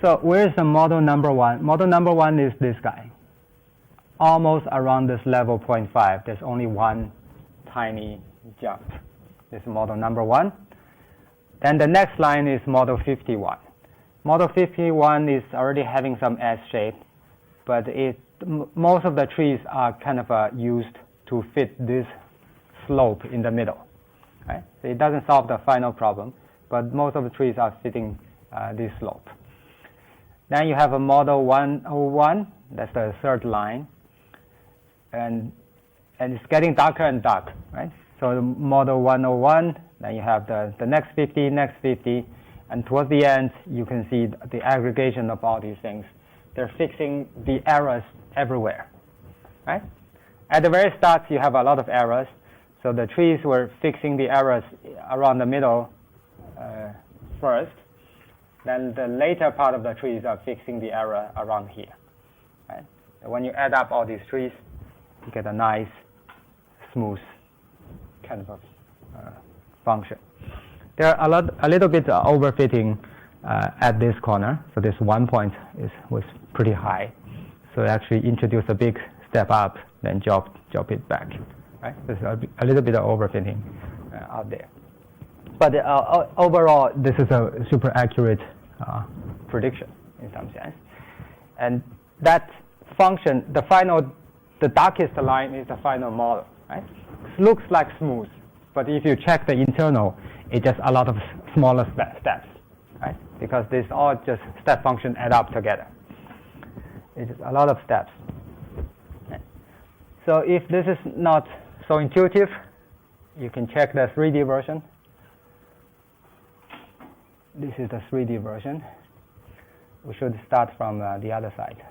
So where's the model number 1? Model number 1 is this guy. Almost around this level 0.5. There's only one tiny jump. This is model number 1. Then the next line is model 51. Model 51 is already having some S shape, but most of the trees are kind of used to fit this slope in the middle. Right? So it doesn't solve the final problem, but most of the trees are fitting this slope. Then you have a model 101, that's the third line, and it's getting darker and darker, right? So the model 101, then you have the next 50, next 50, and towards the end, you can see the aggregation of all these things. They're fixing the errors everywhere, right? At the very start, you have a lot of errors. So the trees were fixing the errors around the middle first. Then the later part of the trees are fixing the error around here. Right? And when you add up all these trees, you get a nice, smooth kind of function. There are a little bit overfitting at this corner. So this 1 point was pretty high. So it actually introduced a big step up, then drop it back. Right? There's a little bit of overfitting out there. But overall, this is a super accurate prediction in some sense. And that function, the darkest line is the final model, right? It looks like smooth, but if you check the internal, it's just a lot of smaller steps, right? Because this all just step function add up together. It's a lot of steps. So if this is not so intuitive, you can check the 3D version. This is the 3D version. We should start from the other side.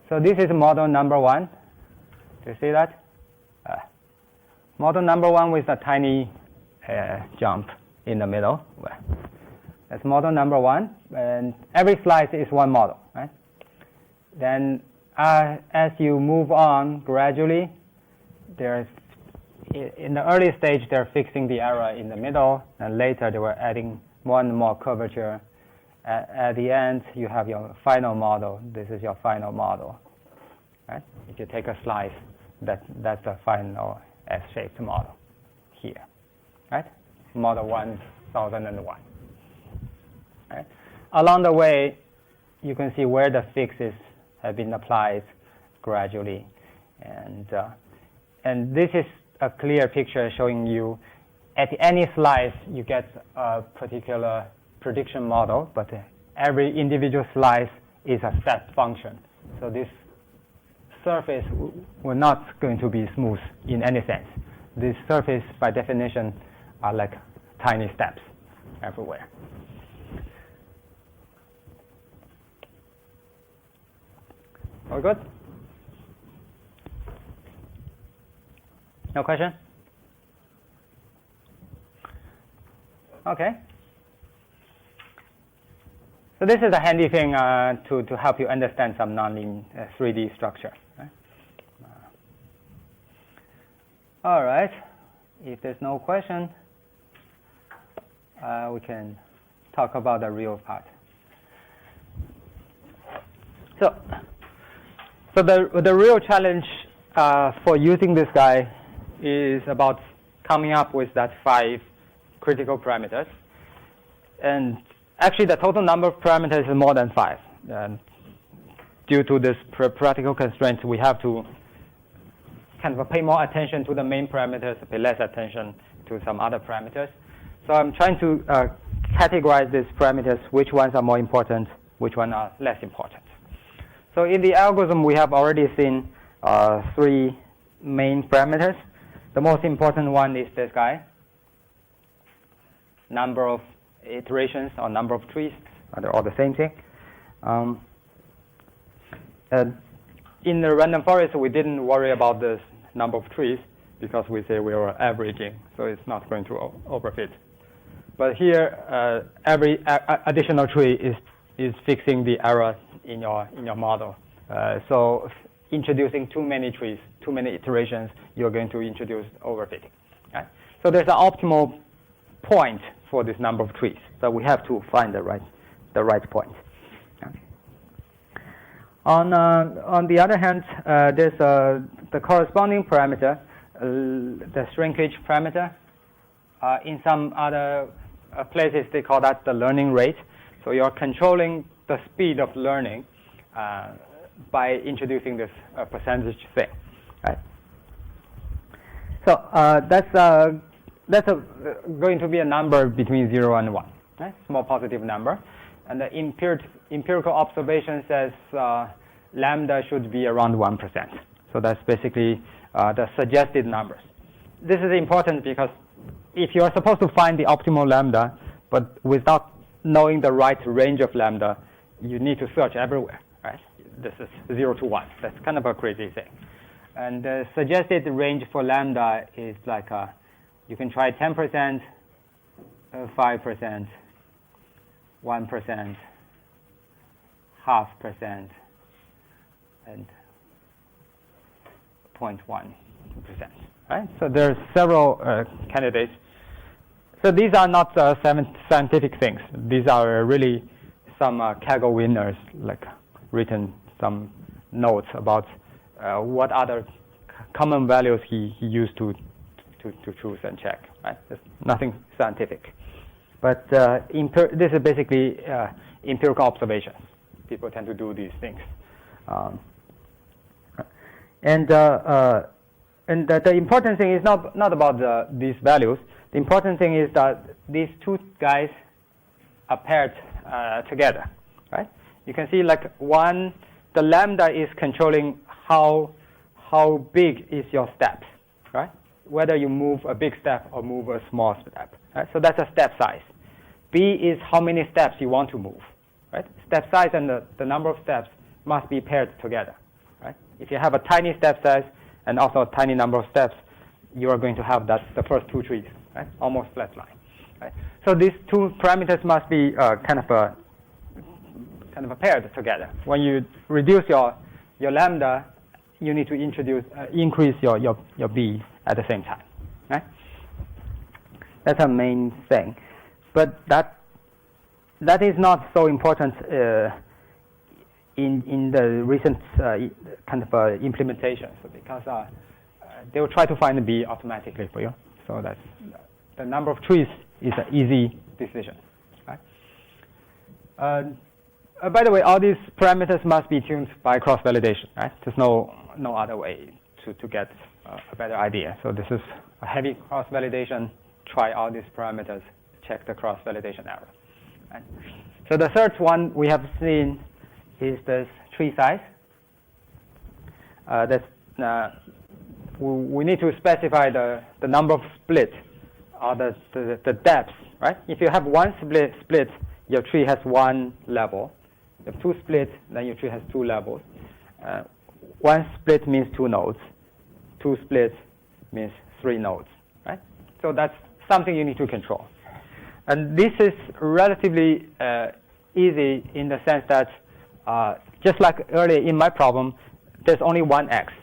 So this is model number 1. Do you see that? Model number 1 with a tiny jump in the middle. That's model number 1, and every slice is one model, right? Then as you move on gradually, in the early stage, they're fixing the error in the middle, and later they were adding more and more curvature. At the end, you have your final model. This is your final model, right? If you take a slice, that's the final S-shaped model here, right? Model 1001. Right? Along the way, you can see where the fixes have been applied gradually, and this is a clear picture showing you at any slice you get a particular prediction model, but every individual slice is a step function. So this surface will not going to be smooth in any sense. This surface, by definition, are like tiny steps everywhere. All good? No question? Okay. So this is a handy thing to help you understand some nonlinear 3D structure. Right? All right. If there's no question, we can talk about the real part. So the real challenge for using this guy is about coming up with that 5 critical parameters. And actually, the total number of parameters is more than 5. And due to this practical constraints, we have to kind of pay more attention to the main parameters, pay less attention to some other parameters. So I'm trying to categorize these parameters, which ones are more important, which ones are less important. So in the algorithm, we have already seen 3 main parameters. The most important one is this guy, number of iterations or number of trees. They're all the same thing. In the random forest, we didn't worry about the number of trees because we say we were averaging, so it's not going to overfit. But here, every additional tree is fixing the error in your model. So introducing too many trees, too many iterations, you're going to introduce overfitting. Right? So there's an optimal point for this number of trees. So we have to find the right point. Okay. On the other hand, there's the corresponding parameter, the shrinkage parameter. In some other places, they call that the learning rate. So you're controlling the speed of learning by introducing this percentage thing, right? So that's going to be a number between 0 and 1, right? Small positive number. And the empirical observation says lambda should be around 1%. So that's basically the suggested numbers. This is important because if you're supposed to find the optimal lambda, but without knowing the right range of lambda, you need to search everywhere, right? This is 0 to 1. That's kind of a crazy thing. And the suggested range for lambda is like you can try 10%, 5%, 1%, 0.5%, and 0.1%, right? So there's several candidates. So these are not scientific things. These are really some Kaggle winners, like written some notes about what other common values he used to choose and check. Right? There's nothing scientific. But this is basically empirical observations. People tend to do these things. And the important thing is not about these values. The important thing is that these two guys are paired together, right? You can see like the lambda is controlling how big is your steps, right? Whether you move a big step or move a small step, right? So that's a step size. B is how many steps you want to move, right? Step size and the number of steps must be paired together, right? If you have a tiny step size and also a tiny number of steps, you are going to have the first two trees, right? Almost flat line, right? So these two parameters must be kind of paired together. When you reduce your lambda, you need to increase your b at the same time, right? That's a main thing, but that is not so important in the recent implementation, because they will try to find the b automatically for you. So that's the number of trees is an easy decision, right? By the way, all these parameters must be tuned by cross-validation, right? There's no other way to get a better idea. So this is a heavy cross-validation. Try all these parameters, check the cross-validation error. Right? So the third one we have seen is this tree size. We need to specify the number of splits or the depths, right? If you have one split, your tree has one level. If you have two splits, then your tree has two levels. One split means two nodes. Two splits means three nodes, right? So that's something you need to control. And this is relatively easy in the sense that just like earlier in my problem, there's only one x.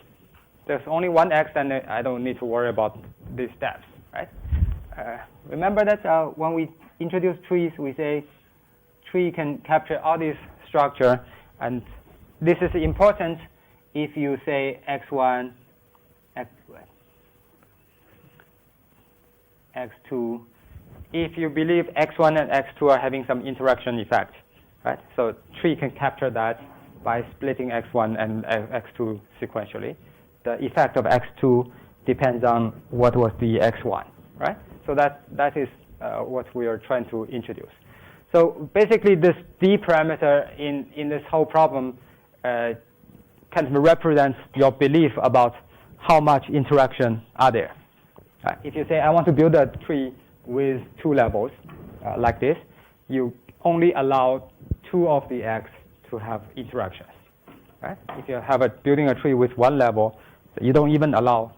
There's only one x, and I don't need to worry about these steps, right? Remember that when we introduce trees, we say tree can capture all these structure, and this is important if you say x1, x2, if you believe x1 and x2 are having some interaction effect, right? So tree can capture that by splitting x1 and x2 sequentially. The effect of x2 depends on what was the x1, right? So that is what we are trying to introduce. So basically, this d parameter in this whole problem kind of represents your belief about how much interaction are there. If you say, I want to build a tree with two levels like this, you only allow two of the x to have interactions, right? If you have building a tree with one level, you don't even allow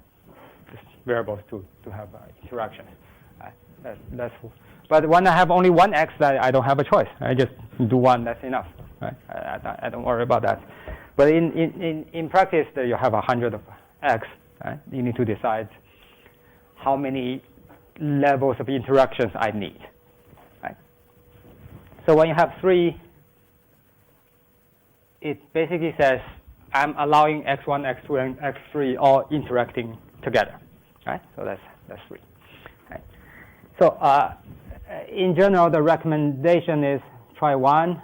variables to have interactions. But when I have only one x, I don't have a choice. I just do one, that's enough, right? I don't worry about that. But in practice, you have 100 of x, right? You need to decide how many levels of interactions I need, right? So when you have 3, it basically says I'm allowing x1, x2, and x3 all interacting together, right? So that's 3. Right? So in general, the recommendation is try 1,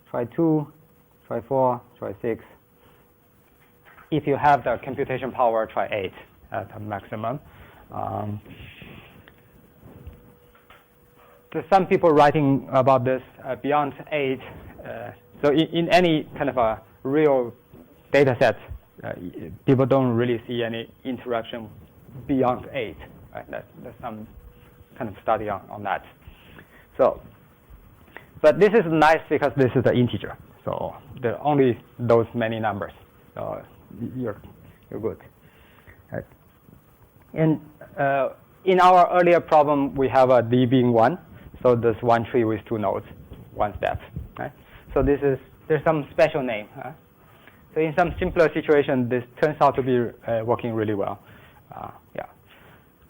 try 2, try 4, try 6. If you have the computation power, try 8 at the maximum. There's some people writing about this beyond 8. So in any kind of a real data set, people don't really see any interaction beyond 8. Right? There's some kind of study on that. So, but this is nice because this is an integer. So there are only those many numbers. So you're good. Right? And in our earlier problem, we have a d being 1. So there's one tree with two nodes, one step. Right? So there's some special name. So in some simpler situation, this turns out to be working really well. Yeah.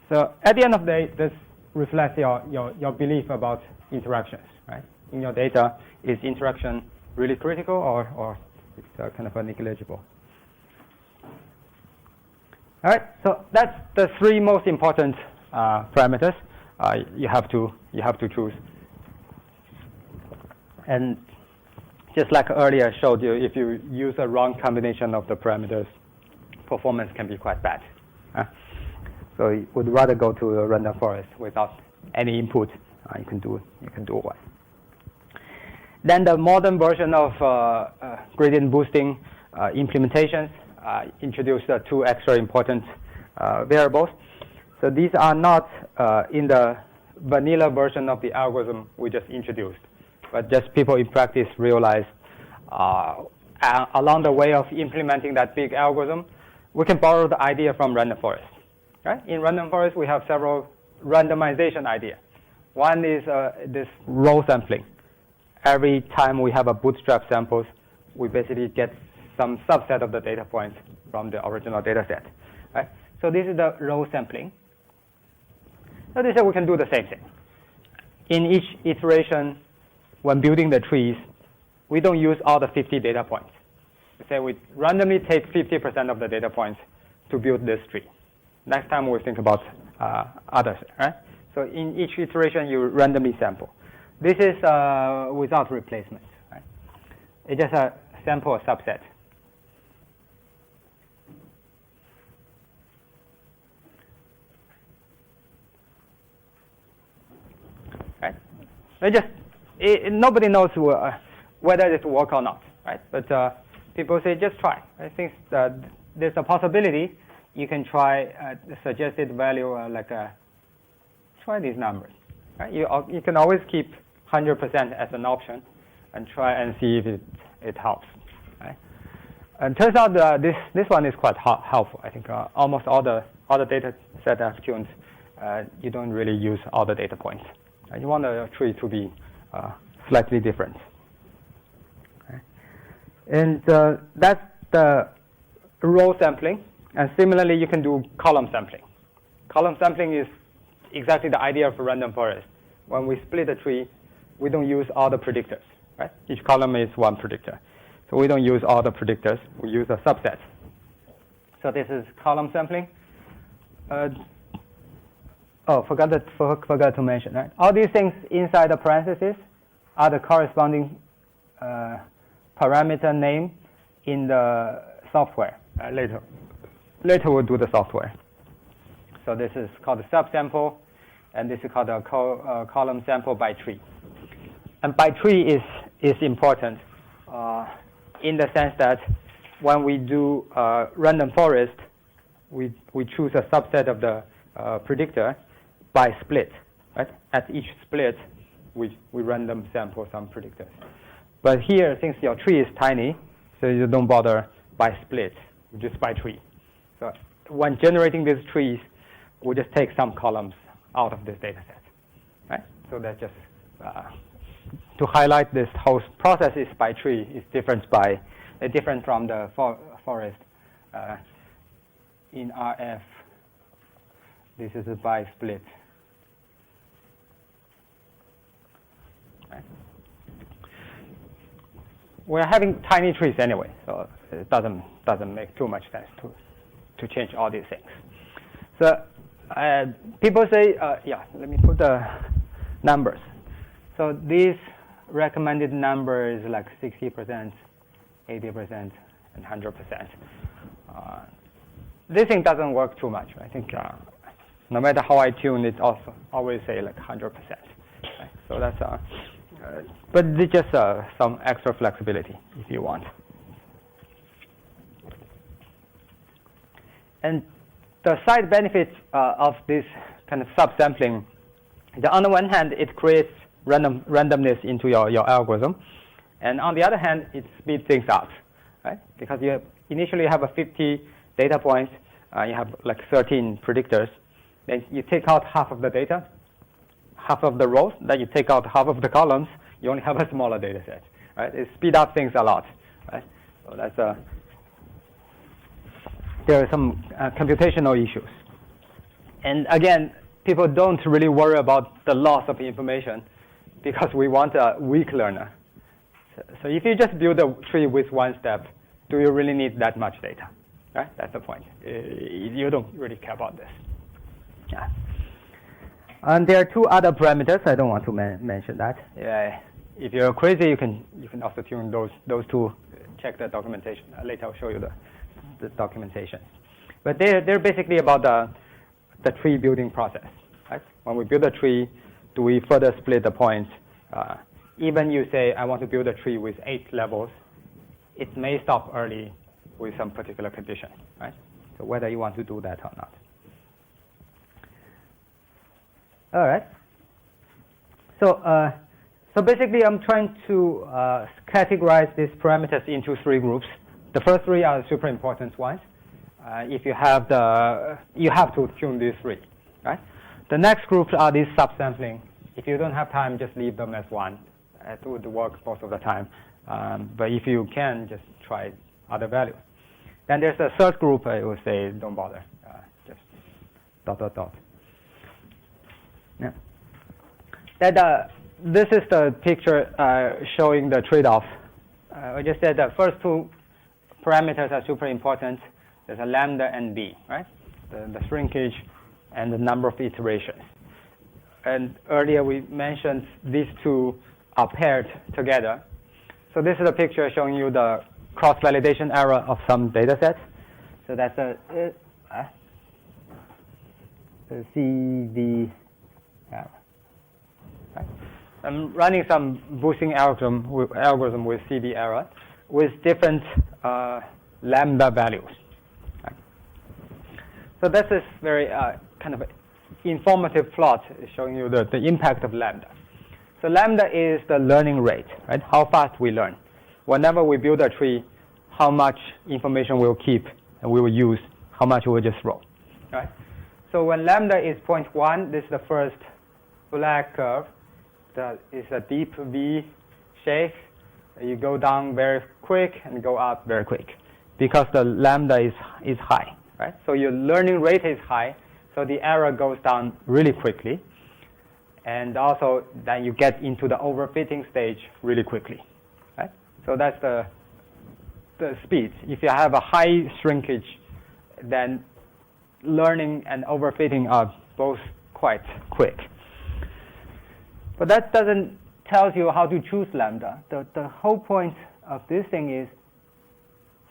So at the end of the day, this reflects your belief about interactions. Right? In your data, is interaction really critical or it's kind of negligible? All right. So that's the 3 most important parameters you have to choose. And just like earlier I showed you, if you use a wrong combination of the parameters, performance can be quite bad. So you would rather go to a random forest without any input. You can do well. Then the modern version of gradient boosting implementations introduced two extra important variables. So these are not in the vanilla version of the algorithm we just introduced, but just people in practice realize along the way of implementing that big algorithm, we can borrow the idea from random forest. Right? In random forest, we have several randomization ideas. One is this row sampling. Every time we have a bootstrap samples, we basically get some subset of the data points from the original data set. Right? So this is the row sampling. So they say we can do the same thing. In each iteration, when building the trees, we don't use all the 50 data points. We say we randomly take 50% of the data points to build this tree. Next time we'll think about others, right? So in each iteration, you randomly sample. This is without replacement, right? It's just a sample subset. Right? Nobody knows whether it will work or not, right? But people say just try. I think that there's a possibility you can try the suggested value try these numbers. Right? You can always keep 100% as an option and try and see if it helps. Right? And turns out this one is quite helpful. I think almost all the data set I've tuned, you don't really use all the data points. You want the tree to be slightly different. Okay. And that's the row sampling. And similarly, you can do column sampling. Column sampling is exactly the idea of a random forest. When we split a tree, we don't use all the predictors. Right? Each column is one predictor. So we don't use all the predictors. We use a subset. So this is column sampling. Forgot to mention, right? All these things inside the parentheses are the corresponding parameter name in the software. Later we'll do the software. So this is called a subsample, and this is called a column sample by tree. And by tree is important in the sense that when we do random forest, we choose a subset of the predictor by split. Right? At each split, we random sample some predictors. But here, since your tree is tiny, so you don't bother by split, just by tree. So when generating these trees, we just take some columns out of this data set. Right? So that's just to highlight this whole process is by tree is different from the forest. In RF, this is a by split. Right? We're having tiny trees anyway, so it doesn't make too much sense to change all these things. So people say, let me put the numbers. So this recommended number is like 60%, 80%, and 100%. This thing doesn't work too much. I think no matter how I tune it, also always say like 100%. Right? So that's but it's just some extra flexibility if you want. And the side benefits of this kind of subsampling, on the one hand, it creates randomness into your algorithm, and on the other hand, it speeds things up, right? Because you initially have a 50 data points, you have like 13 predictors, then you take out half of the data, half of the rows, then you take out half of the columns, you only have a smaller data set, right? It speeds up things a lot, right? So that's there are some computational issues. And again, people don't really worry about the loss of information because we want a weak learner. So if you just build a tree with one step, do you really need that much data? Right? That's the point. You don't really care about this. Yeah. And there are two other parameters. I don't want to mention that. if you're crazy, you can also tune those two. Check the documentation. Later I'll show you the documentation. But they're basically about the tree building process. Right? When we build a tree, do we further split the points? Even you say I want to build a tree with 8 levels, it may stop early with some particular condition. Right? So whether you want to do that or not. All right. So basically, I'm trying to categorize these parameters into 3 groups. The first 3 are the super important ones. If you have you have to tune these 3, right? The next groups are these subsampling. If you don't have time, just leave them as 1. It would work most of the time. But if you can, just try other values. Then there's a third group. I would say don't bother. Just ... Yeah. This is the picture showing the trade-off. I just said the first 2 parameters are super important. There's a lambda and b, right? The shrinkage and the number of iterations. And earlier we mentioned these 2 are paired together. So this is a picture showing you the cross-validation error of some data sets. So that's the CV error. Right? I'm running some boosting algorithm with CV error with different lambda values. Right? So this is very kind of informative plot showing you the impact of lambda. So lambda is the learning rate, right? How fast we learn. Whenever we build a tree, how much information we'll keep and we will use, how much we'll just throw. Right? So when lambda is 0.1, this is the first black curve. That is a deep V shape. You go down very quick and go up very quick because the lambda is high, right? So your learning rate is high, so the error goes down really quickly. And also then you get into the overfitting stage really quickly, right? So that's the speed. If you have a high shrinkage, then learning and overfitting are both quite quick. But that doesn't tell you how to choose lambda. The whole point of this thing is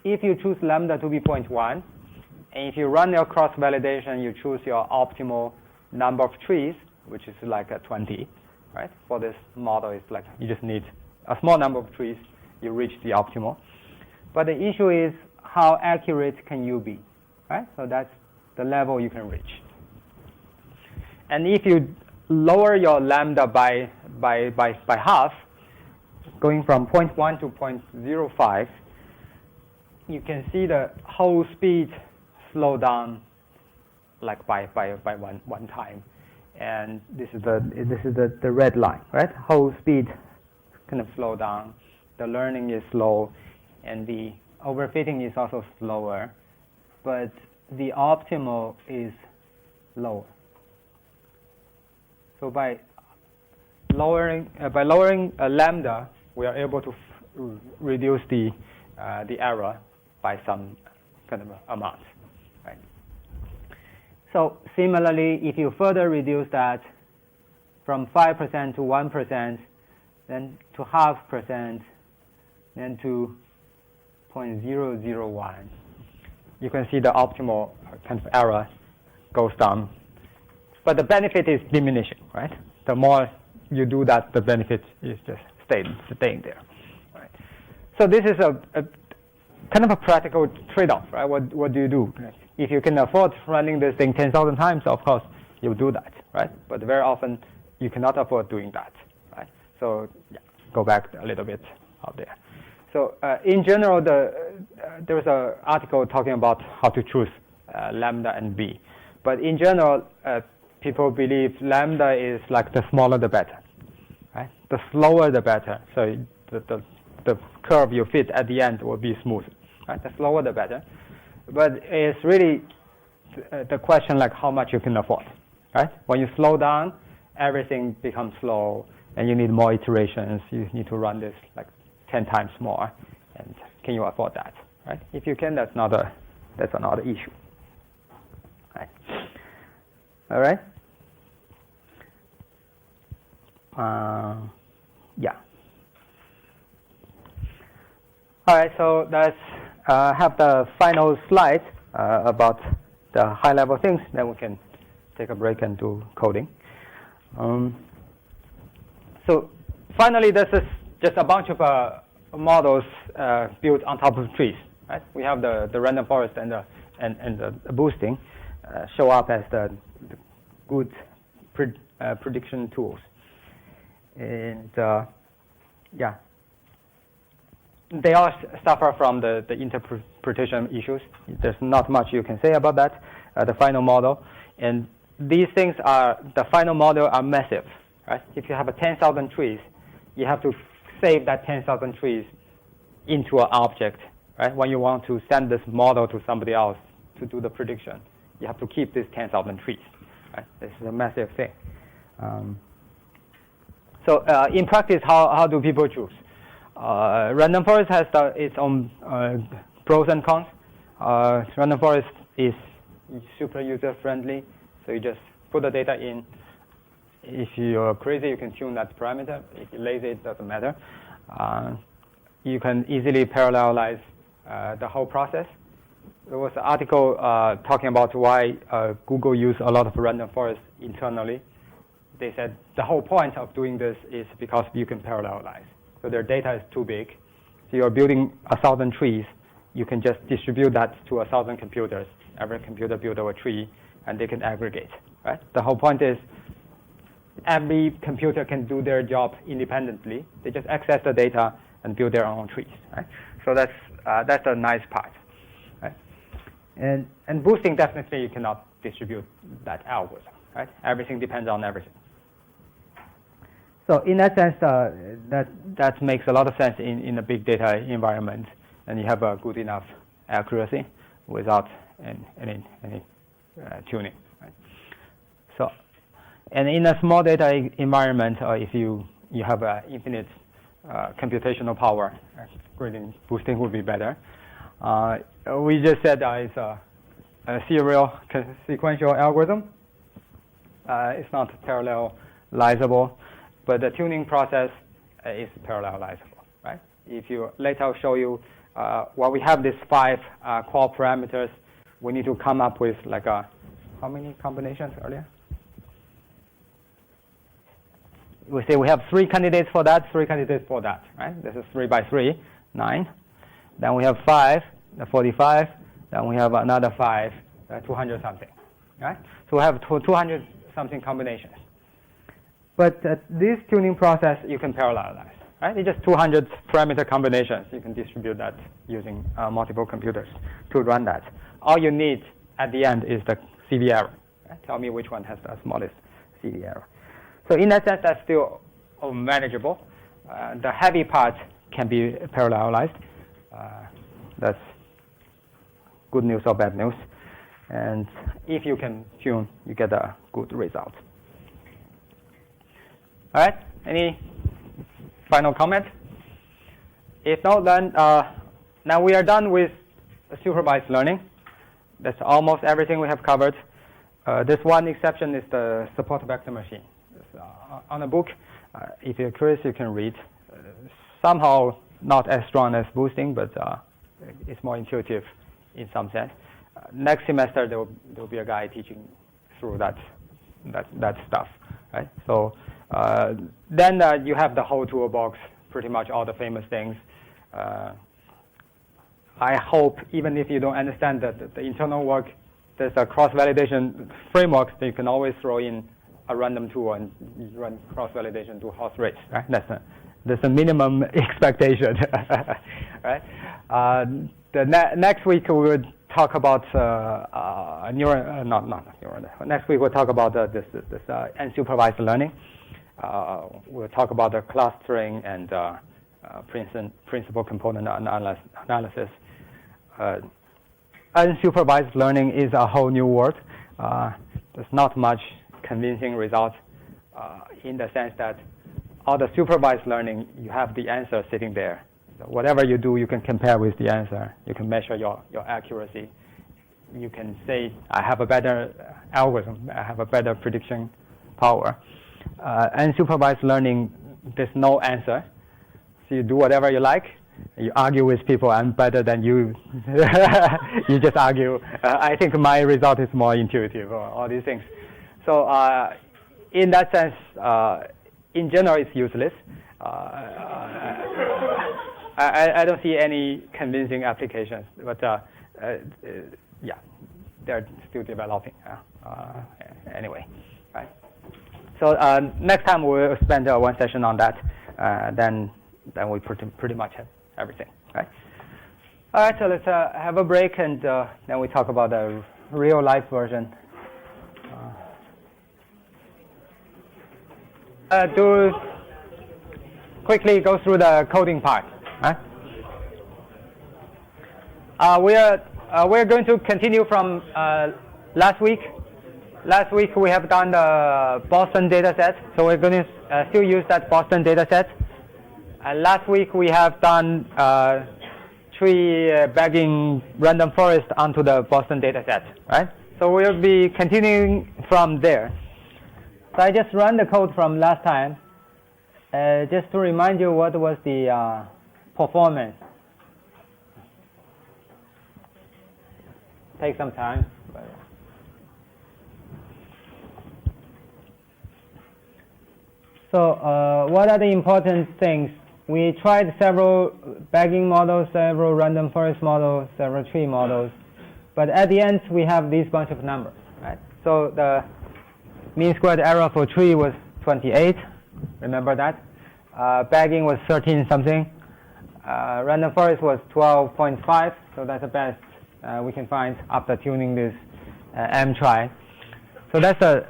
if you choose lambda to be 0.1, and if you run your cross-validation, you choose your optimal number of trees, which is like a 20, right? For this model, it's like you just need a small number of trees, you reach the optimal. But the issue is how accurate can you be, right? So that's the level you can reach. And if you lower your lambda by half, going from 0.1 to 0.05, you can see the whole speed slow down like by one time. And this is the red line, right? Whole speed kind of slow down. The learning is slow, and the overfitting is also slower, but the optimal is lower. So by lowering lambda, we are able to reduce the error by some kind of amount, right? So similarly, if you further reduce that from 5% to 1%, then to 0.5%, then to 0.001, you can see the optimal kind of error goes down. But the benefit is diminishing, right? The more you do that, the benefit is just staying there. Right? So this is a kind of a practical trade-off, right? What do you do? If you can afford running this thing 10,000 times, of course, you'll do that, right? But very often, you cannot afford doing that, right? So yeah, go back a little bit out there. So in general, there was an article talking about how to choose lambda and b. But in general, people believe lambda is like the smaller the better, right? The slower the better. So the curve you fit at the end will be smooth, right? The slower the better. But it's really the question like how much you can afford, right? When you slow down, everything becomes slow, and you need more iterations. You need to run this like 10 times more, and can you afford that, right? If you can, that's another issue, right? All right. Yeah. All right, so let's have the final slide about the high-level things. Then we can take a break and do coding. So finally, this is just a bunch of models built on top of trees. Right? We have the random forest and the boosting show up as the good prediction tools. And yeah, they all suffer from the interpretation issues. There's not much you can say about that, the final model. And these things are, the final model are massive. Right? If you have 10,000 trees, you have to save that 10,000 trees into an object. Right? When you want to send this model to somebody else to do the prediction, you have to keep these 10,000 trees. Right? This is a massive thing. So in practice, how do people choose? Random forest has its own pros and cons. Random forest is super user-friendly, so you just put the data in. If you're crazy, you can tune that parameter. If you're lazy, it doesn't matter. You can easily parallelize the whole process. There was an article talking about why Google used a lot of random forest internally. They said the whole point of doing this is because you can parallelize. So their data is too big. So you're building 1,000 trees. You can just distribute that to 1,000 computers. Every computer build a tree, and they can aggregate. Right? The whole point is every computer can do their job independently. They just access the data and build their own trees. Right? So that's a nice part. Right? And boosting, definitely you cannot distribute that algorithm. Right? Everything depends on everything. So in that sense, that makes a lot of sense in a big data environment, and you have a good enough accuracy without any tuning. Right? So, and in a small data environment, if you have infinite computational power, gradient boosting would be better. We just said it's a serial sequential algorithm. It's not parallelizable. But the tuning process is parallelizable, right? If you later I'll show you, well, we have these 5 core parameters. We need to come up with like how many combinations earlier? We say we have 3 candidates for that, 3 candidates for that, right? This is 3 by 3, 9. Then we have 5, 45. Then we have another 5, 200 something, right? So we have 200 something combinations. But this tuning process, you can parallelize, right? It's just 200 parameter combinations. You can distribute that using multiple computers to run that. All you need at the end is the CV error. Right? Tell me which one has the smallest CV error. So in that sense, that's still manageable. The heavy part can be parallelized. That's good news or bad news. And if you can tune, you get a good result. All right, any final comment? If not, then now we are done with supervised learning. That's almost everything we have covered. This one exception is the support vector machine. On the book, if you're curious, you can read. Somehow not as strong as boosting, but it's more intuitive in some sense. Next semester, there will be a guy teaching through that stuff, right? So then you have the whole toolbox, pretty much all the famous things. I hope even if you don't understand the internal work, there's a cross-validation framework that you can always throw in a random tool and run cross-validation to horse race, right? That's a minimum expectation, right? Next week we will talk about Next week we'll talk about this unsupervised learning. We'll talk about the clustering and principal component analysis. Unsupervised learning is a whole new world. There's not much convincing results in the sense that all the supervised learning, you have the answer sitting there. So whatever you do, you can compare with the answer. You can measure your accuracy. You can say, I have a better algorithm. I have a better prediction power. Unsupervised learning, there's no answer. So you do whatever you like. You argue with people, I'm better than you. You just argue. I think my result is more intuitive, or all these things. So in that sense, in general, it's useless. I don't see any convincing applications, but yeah, they're still developing. Anyway, right? So next time we'll spend one session on that. Then we pretty much have everything, right? All right, so let's have a break, and then we talk about the real life version. To quickly go through the coding part. Right? We're going to continue from last week. Last week we have done the Boston dataset, so we're going to still use that Boston dataset. And last week we have done tree bagging random forest onto the Boston dataset, right? So we'll be continuing from there. So I just ran the code from last time, just to remind you what was the performance. Take some time. So what are the important things? We tried several bagging models, several random forest models, several tree models, but at the end we have this bunch of numbers, right? So the mean squared error for tree was 28. Remember that? Bagging was 13 something. Random forest was 12.5. So that's the best we can find after tuning this mtry. So that's the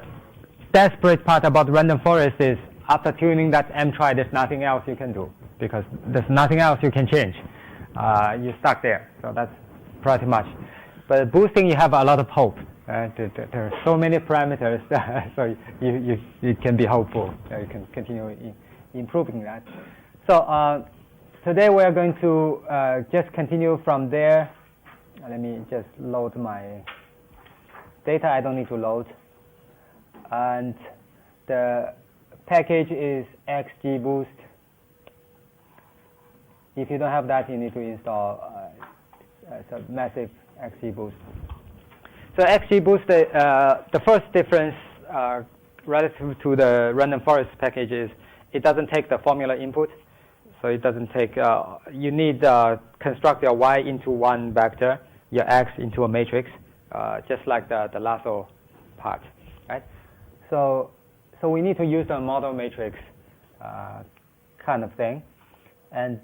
desperate part about random forest is after tuning that mtry, there's nothing else you can do because there's nothing else you can change. You're stuck there. So that's pretty much. But boosting, you have a lot of hope. There are so many parameters, so you can be hopeful. You can continue improving that. So today we are going to just continue from there. Let me just load my data. I don't need to load. And the package is XGBoost. If you don't have that, you need to install a massive XGBoost. So XGBoost, the first difference relative to the random forest package is it doesn't take the formula input. So it doesn't take, you need construct your y into one vector, your x into a matrix, just like the lasso part, right? So we need to use a model matrix kind of thing. And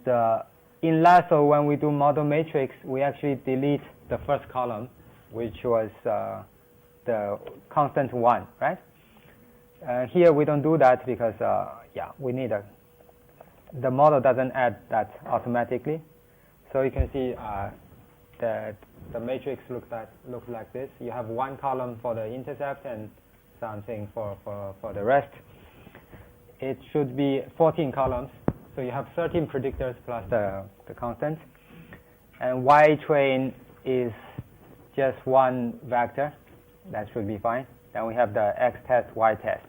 in lasso, when we do model matrix, we actually delete the first column, which was the constant 1, right? Here we don't do that because, we need the model doesn't add that automatically. So you can see that the matrix looks like this. You have one column for the intercept and something for the rest. It should be 14 columns. So you have 13 predictors plus the constant. And Y train is just one vector. That should be fine. Then we have the X test, Y test.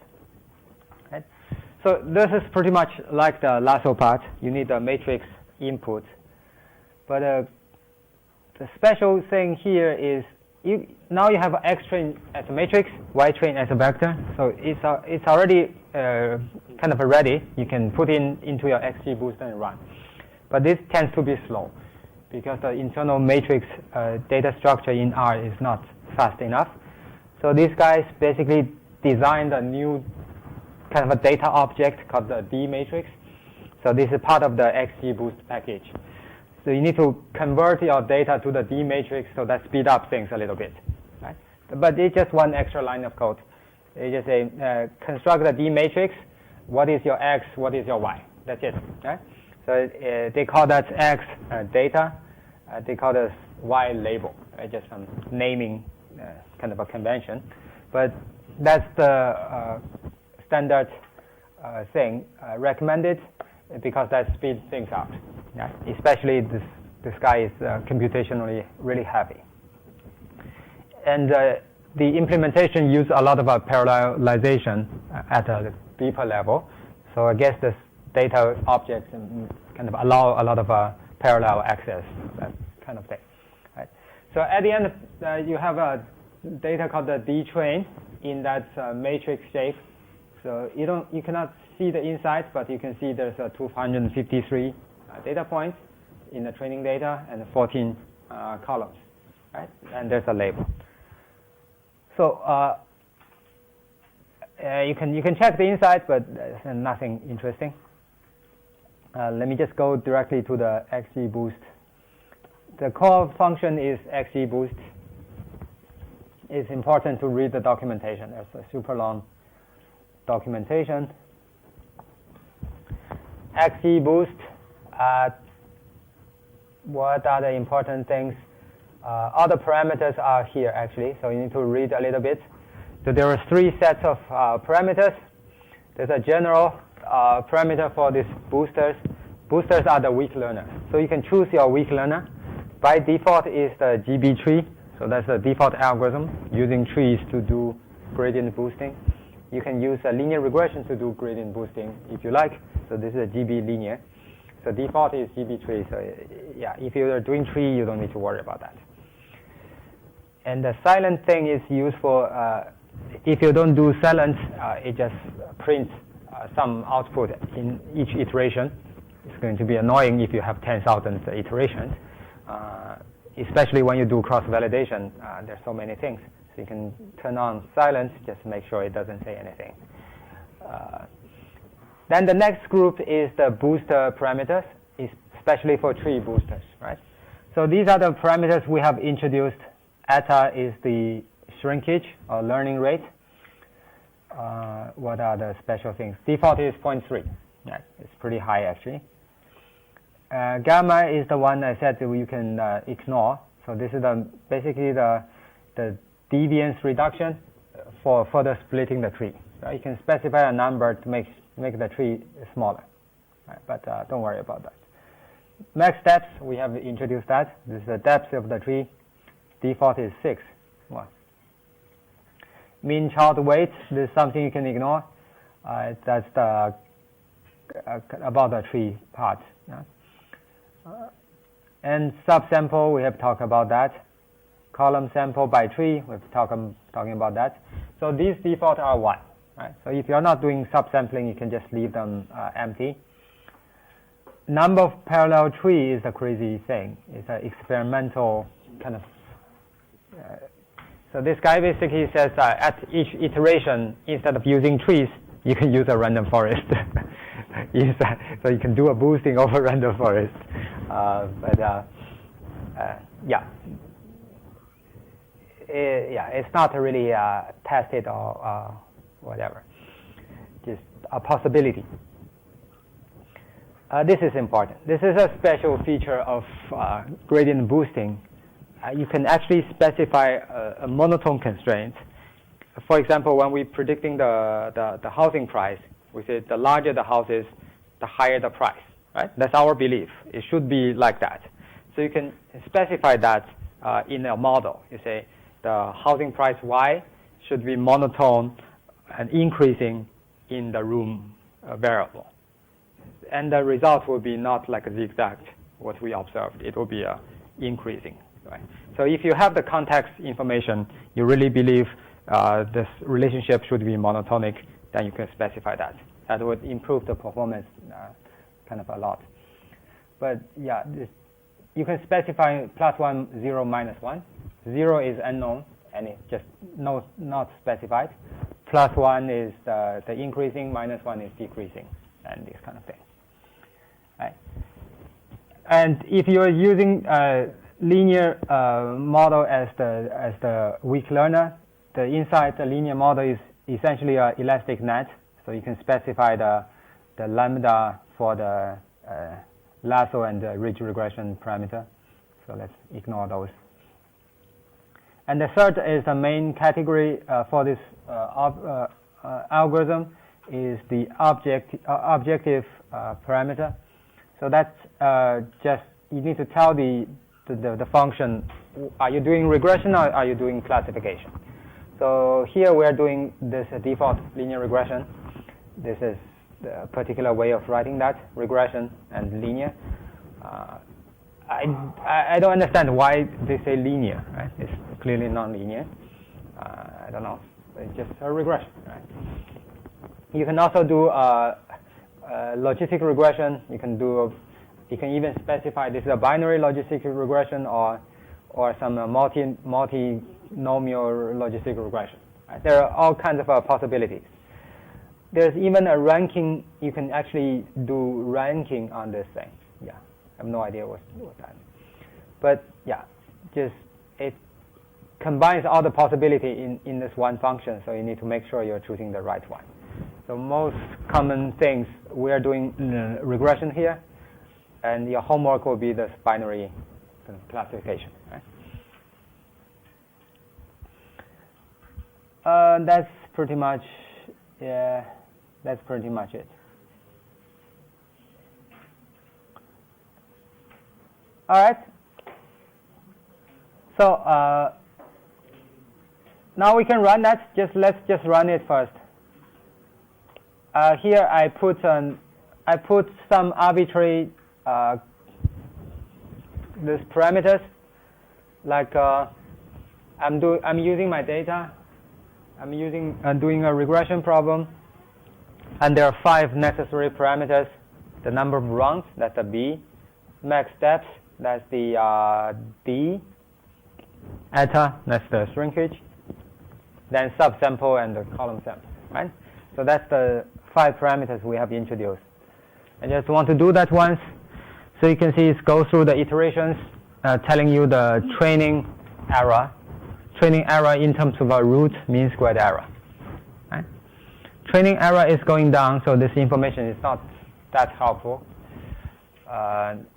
Okay? So this is pretty much like the lasso part. You need the matrix input. But the special thing here is now you have X train as a matrix, Y train as a vector. So it's already kind of ready. You can put into your XGBoost and run. But this tends to be slow because the internal matrix data structure in R is not fast enough. So these guys basically designed a new kind of a data object called the D matrix. So this is part of the XGBoost package. So you need to convert your data to the D matrix, so that speed up things a little bit, right? But it's just one extra line of code. They just say construct the D matrix. What is your X? What is your Y? That's it, right? So they call that X data. They call this Y label, right? Just some naming kind of a convention. But that's the standard thing recommended because that speeds things up. Yeah? Especially this guy is computationally really heavy. And the implementation uses a lot of parallelization at a deeper level. So I guess this data objects kind of allow a lot of parallel axis, that kind of thing. Right? So at the end, you have a data called the D train in that matrix shape. So you cannot see the inside, but you can see there's 253 data points in the training data and 14 columns, right? And there's a label. So you can check the inside, but there's nothing interesting. Let me just go directly to the XGBoost. The core function is XGBoost. It's important to read the documentation. There's a super long documentation. XGBoost. What are the important things? All the parameters are here actually, so you need to read a little bit. So there are 3 sets of parameters. There's a general parameter for these boosters. Boosters are the weak learner. So you can choose your weak learner. By default is the GB tree. So that's the default algorithm using trees to do gradient boosting. You can use a linear regression to do gradient boosting if you like. So this is a GB linear. So default is GB tree. So yeah, if you're doing tree, you don't need to worry about that. And the silent thing is used for if you don't do silent, it just prints some output in each iteration. It's going to be annoying if you have 10,000 iterations, especially when you do cross-validation. There's so many things. So you can turn on silence, just make sure it doesn't say anything. Then the next group is the booster parameters, especially for tree boosters, right? So these are the parameters we have introduced. Eta is the shrinkage or learning rate. What are the special things? Default is 0.3. Yeah, it's pretty high actually. Gamma is the one I said that you can ignore. So this is basically the deviance reduction for further splitting the tree. So you can specify a number to make the tree smaller, right? But don't worry about that. Max depth, we have introduced that. This is the depth of the tree. Default is 6. Well, mean child weight, this is something you can ignore. That's the about the tree part. Yeah? And subsample, we have talked about that. Column sample by tree, we've talking about that. So these default are 1. Right? So if you're not doing subsampling, you can just leave them empty. Number of parallel tree is a crazy thing. It's an experimental kind of. So this guy basically says at each iteration, instead of using trees, you can use a random forest. So you can do a boosting over random forest. Yeah. It's not really tested or whatever. Just a possibility. This is important. This is a special feature of gradient boosting. You can actually specify a monotone constraint. For example, when we're predicting the housing price, we say the larger the house is, the higher the price. Right? That's our belief. It should be like that. So you can specify that in a model. You say the housing price Y should be monotone and increasing in the room variable. And the result will be not like a zigzag, what we observed. It will be increasing. Right? So if you have the context information, you really believe this relationship should be monotonic, then you can specify that. That would improve the performance kind of a lot. But yeah, you can specify +1, 0, -1. 0 is unknown, and it's just not specified. +1 is the increasing, -1 is decreasing, and this kind of thing. Right? And if you're using a linear model as the weak learner, the inside the linear model is essentially an elastic net. So you can specify the lambda for the lasso and the ridge regression parameter. So let's ignore those. And the third is the main category for this algorithm is the objective parameter. So that's just you need to tell the function, are you doing regression or are you doing classification? So here we are doing this default linear regression. This is the particular way of writing that, regression and linear. I don't understand why they say linear, right? It's clearly non-linear. I don't know. It's just a regression, right? You can also do logistic regression. You can even specify this is a binary logistic regression or some multinomial logistic regression. Right? There are all kinds of possibilities. There's even a ranking. You can actually do ranking on this thing. Yeah, I have no idea what that is. But yeah, just it combines all the possibility in this one function. So you need to make sure you're choosing the right one. So most common things we are doing regression here, and your homework will be this binary classification. Right? That's pretty much. Yeah. That's pretty much it. All right. So now we can run that. Let's just run it first. Here I put some arbitrary these parameters, like I'm using my data. I'm doing a regression problem. And there are 5 necessary parameters. The number of runs, that's the B. Max steps, that's the D. Eta, that's the shrinkage. Then subsample and the column sample, right? So that's the 5 parameters we have introduced. I just want to do that once. So you can see it goes through the iterations, telling you the training error. Training error in terms of a root mean squared error. Right? Training error is going down, so this information is not that helpful.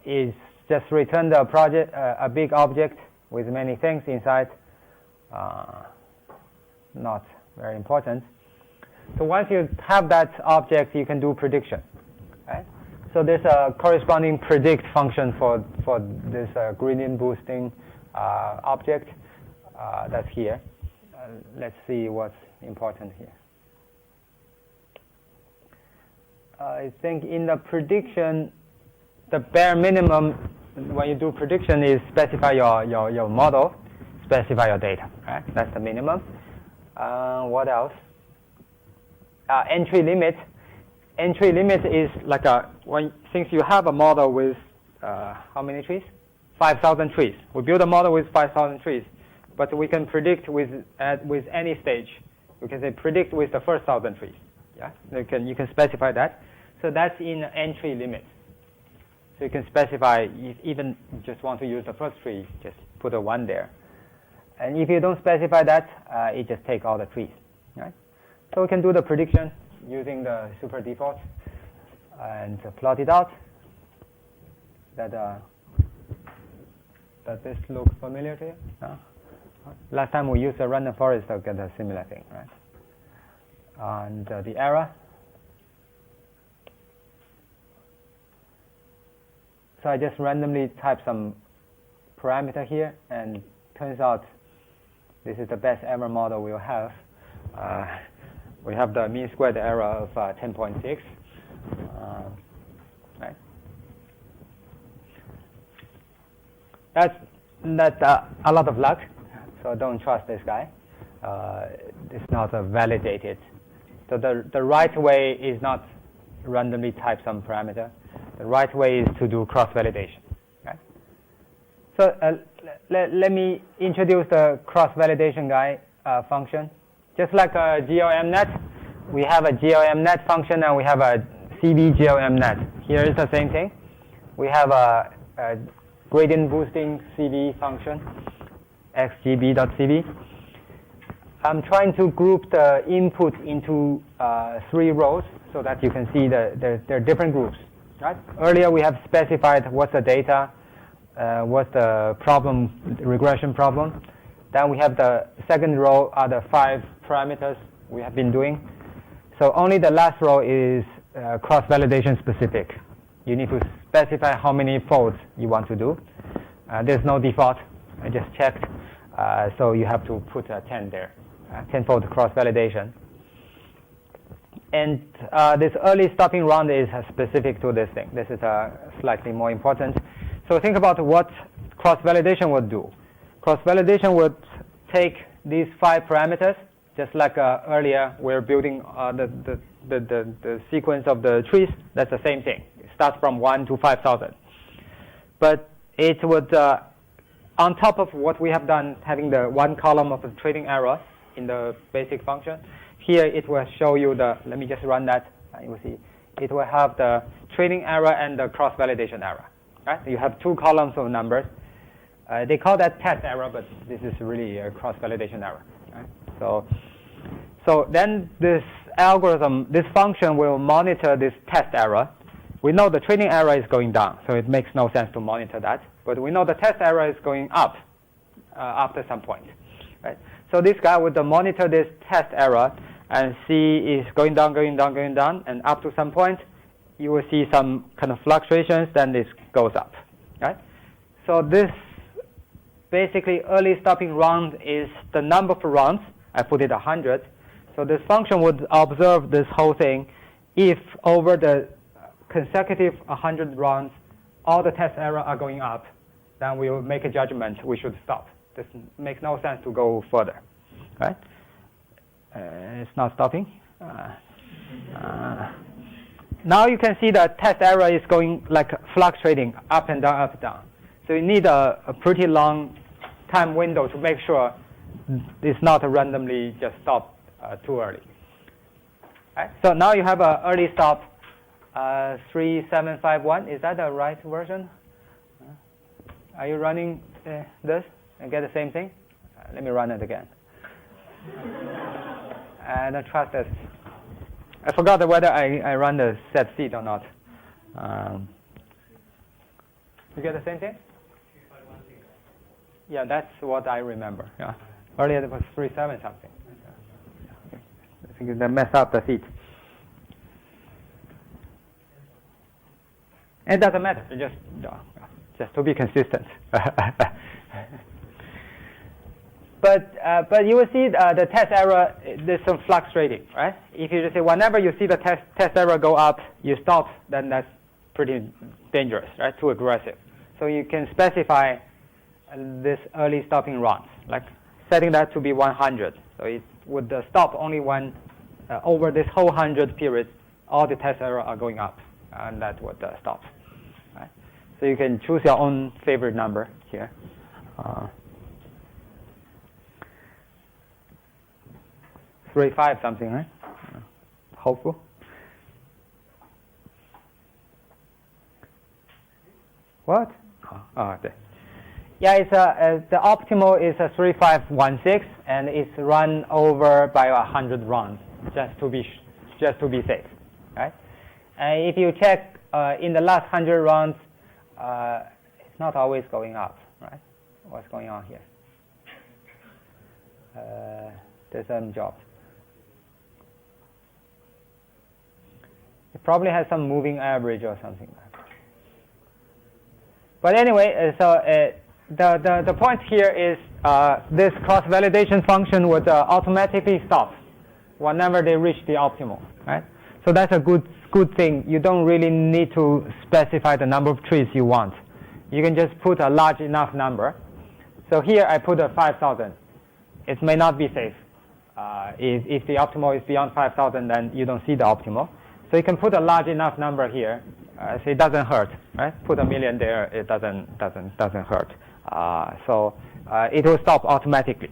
It's just returned a big object with many things inside. Not very important. So once you have that object, you can do prediction. Right? So there's a corresponding predict function for this gradient boosting object. That's here. Let's see what's important here. I think in the prediction, the bare minimum when you do prediction is specify your model, specify your data. Right? That's the minimum. What else? Entry limit. Entry limit is like since you have a model with how many trees? 5,000 trees. We build a model with 5,000 trees. But we can predict with any stage. We can say predict with the first 1,000 trees. Yeah, you can specify that. So that's in entry limit. So you can specify if even just want to use the first tree, just put a 1 there. And if you don't specify that, it just take all the trees. Right? So we can do the prediction using the super default and plot it out. Does this look familiar to you? No? Last time we used a random forest to get a similar thing, right? And the error. So I just randomly type some parameter here, and turns out this is the best ever model we'll have. We have the mean squared error of 10.6. Right? That's a lot of luck. So don't trust this guy. It's not validated. So the right way is not randomly type some parameter. The right way is to do cross-validation. Right? So let me introduce the cross-validation guy function. Just like a GLMNet, we have a GLMNet function and we have a CV GLMNet. Here is the same thing. We have a gradient boosting CV function. xgb.cv. I'm trying to group the input into 3 rows so that you can see there are different groups. Right? Earlier we have specified what's the data, what's the problem, regression problem. Then we have the second row are the 5 parameters we have been doing. So only the last row is cross-validation specific. You need to specify how many folds you want to do. There's no default. I just checked. So you have to put a 10 there, 10-fold cross-validation. And this early stopping round is specific to this thing. This is slightly more important. So think about what cross-validation would do. Cross-validation would take these 5 parameters, just like earlier we're building the sequence of the trees. That's the same thing. It starts from 1 to 5,000. But it would, on top of what we have done, having the 1 column of the training error in the basic function, here it will show you the, let me just run that, you will see, it will have the training error and the cross-validation error. Right? You have 2 columns of numbers. They call that test error, but this is really a cross-validation error. Right? So then this algorithm, this function will monitor this test error. We know the training error is going down, so it makes no sense to monitor that. But we know the test error is going up after some point. Right? So this guy would monitor this test error and see it's going down, going down, going down, and up to some point, you will see some kind of fluctuations, then this goes up. Right? So this basically early stopping round is the number of rounds. I put it 100. So this function would observe this whole thing. If over the consecutive 100 rounds, all the test errors are going up, then we will make a judgment we should stop. This makes no sense to go further. Right? It's not stopping. Now you can see the test error is going like fluctuating up and down, up and down. So you need a pretty long time window to make sure it's not randomly just stopped too early. Right? So now you have an early stop 3751. Is that the right version? Are you running this and get the same thing? Let me run it again. And I trust this. I forgot whether I run the set seed or not. You get the same thing? Yeah, that's what I remember. Yeah. Earlier it was 37 something. I think that messed up the seed. It doesn't matter. Just to be consistent. But you will see the test error, there's some fluctuating, right? If you just say whenever you see the test error go up, you stop, then that's pretty dangerous, right? Too aggressive. So you can specify this early stopping rounds, like setting that to be 100. So it would stop only when over this whole 100 period, all the test errors are going up, and that would stop. Right? So you can choose your own favorite number here. 35 something, right? Hopeful. What? Okay. Yeah, it's the optimal is a 3516, and it's run over by 100 rounds, just to be safe, right? And if you check in the last 100 rounds, it's not always going up, right? What's going on here? There's some job. It probably has some moving average or something. But anyway, so the point here is this cross-validation function would automatically stop whenever they reach the optimal, right? So that's a good thing. You don't really need to specify the number of trees you want. You can just put a large enough number. So here I put a 5,000. It may not be safe. If the optimal is beyond 5,000, then you don't see the optimal. So you can put a large enough number here, so it doesn't hurt, right? Put 1 million there, it doesn't hurt. So it will stop automatically.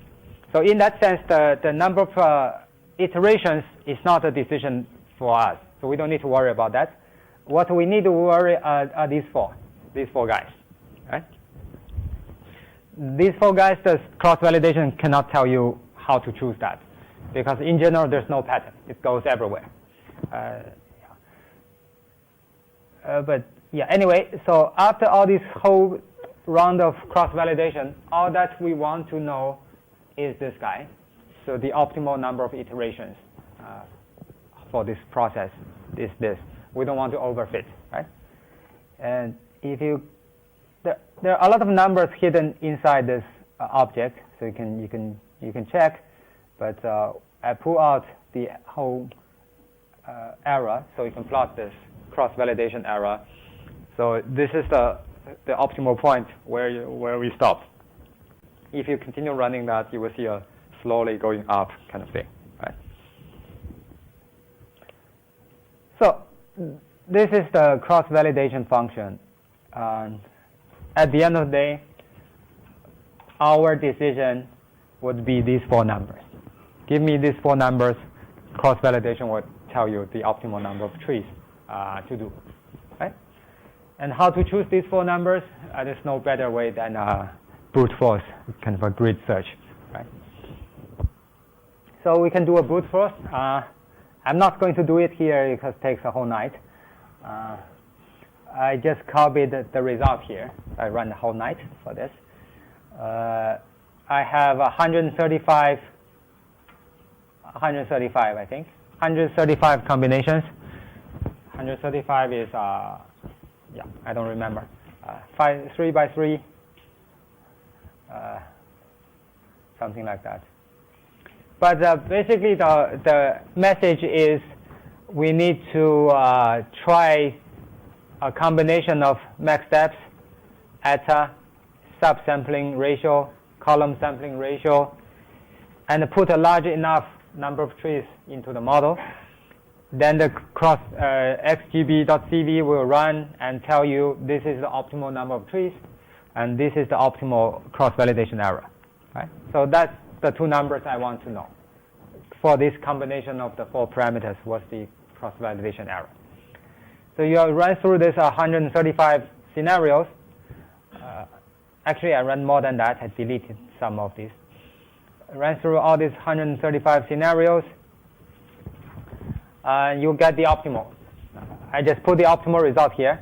So in that sense, the number of iterations is not a decision for us. So we don't need to worry about that. What we need to worry are these four guys, right? These 4 guys, the cross-validation cannot tell you how to choose that, because in general there's no pattern. It goes everywhere. But yeah, anyway, so after all this whole round of cross-validation, all that we want to know is this guy. So the optimal number of iterations for this process is this. We don't want to overfit, right? And if there are a lot of numbers hidden inside this object, so you can check. But I pull out the whole error, so you can plot this cross-validation error. So this is the the optimal point where we stop. If you continue running that, you will see a slowly going up kind of thing, right? So this is the cross-validation function. At the end of the day, our decision would be these 4 numbers. Give me these 4 numbers, cross-validation will tell you the optimal number of trees to do, right? And how to choose these 4 numbers? There's no better way than brute force, kind of a grid search, right? So we can do a brute force. I'm not going to do it here because it takes a whole night. I just copied the result here. I run the whole night for this. I have 135, I think. 135 combinations. 135 is, yeah, I don't remember. 3 by 3, something like that. But basically, the message is we need to try a combination of max steps, eta, subsampling ratio, column sampling ratio, and put a large enough number of trees into the model. Then the cross xgb.cv will run and tell you this is the optimal number of trees, and this is the optimal cross-validation error. Right? So that's the 2 numbers I want to know. For this combination of the 4 parameters, what's the cross-validation error? So you run through this 135 scenarios. Actually, I ran more than that. I deleted some of these. I ran through all these 135 scenarios. You get the optimal. I just put the optimal result here.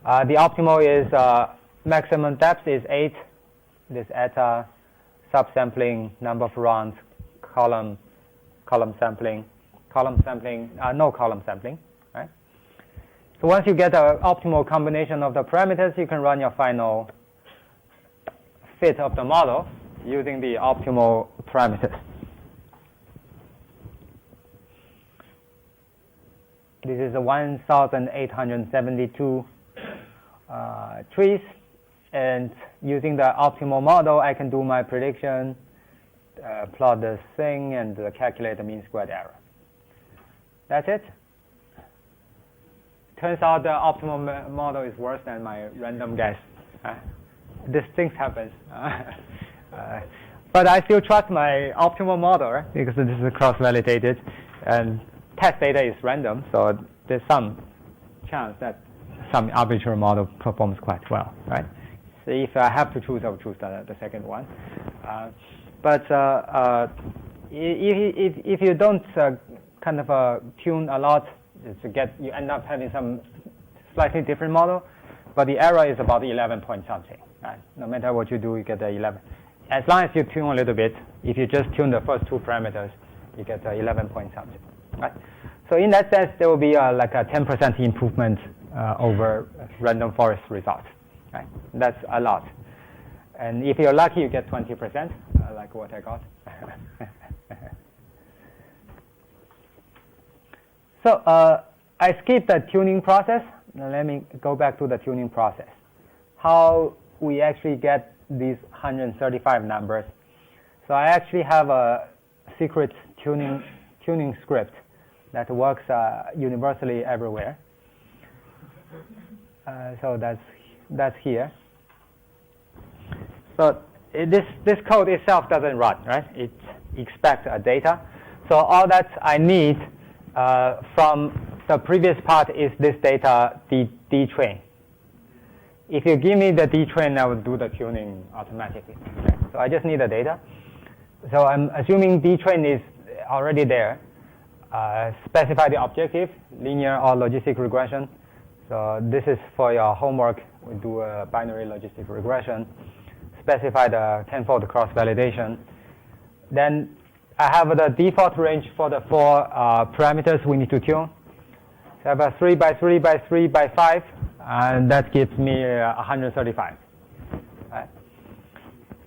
The optimal is maximum depth is 8. This eta, subsampling, number of rounds, column sampling, no column sampling, right? So once you get an optimal combination of the parameters, you can run your final fit of the model using the optimal parameters. This is 1,872 trees, and using the optimal model, I can do my prediction, plot the thing, and calculate the mean squared error. That's it. Turns out the optimal model is worse than my random guess. These things happen. But I still trust my optimal model, right? Because this is cross-validated, and test data is random, so there's some chance that some arbitrary model performs quite well, right? So if I have to choose, I'll choose the second one. But if you don't kind of tune a lot, you end up having some slightly different model, but the error is about 11 point something. Right? No matter what you do, you get the 11. As long as you tune a little bit, if you just tune the first 2 parameters, you get 11 point something. Right? So in that sense, there will be like a 10% improvement over random forest results. Right? That's a lot. And if you're lucky, you get 20%, like what I got. So I skipped the tuning process. Now let me go back to the tuning process. How we actually get these 135 numbers. So I actually have a secret tuning script that works universally everywhere. So that's here. So this code itself doesn't run, right? It expects a data. So all that I need from the previous part is this data, D train. If you give me the D train, I will do the tuning automatically. Okay? So I just need the data. So I'm assuming D train is already there. Specify the objective, linear or logistic regression. So this is for your homework. We do a binary logistic regression. Specify the tenfold cross-validation. Then I have the default range for the 4 parameters we need to tune. So I have a 3 by 3 by 3 by 5, and that gives me 135. Right?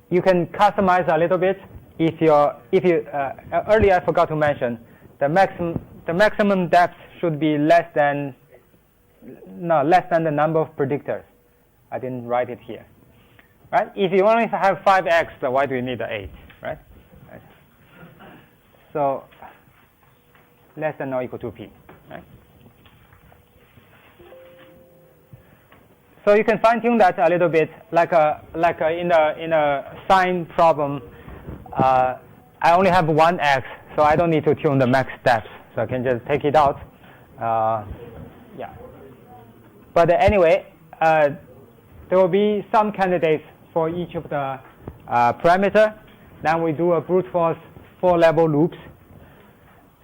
You can customize a little bit. If you earlier I forgot to mention, the maximum depth should be less than the number of predictors. I didn't write it here. Right? If you only have 5x, then why do you need the 8? Right? So less than or equal to p. Right? So you can fine-tune that a little bit, like in a sine problem. I only have one x, so I don't need to tune the max depth. So I can just take it out. Yeah. But anyway, there will be some candidates for each of the parameter. Then we do a brute force 4-level loops.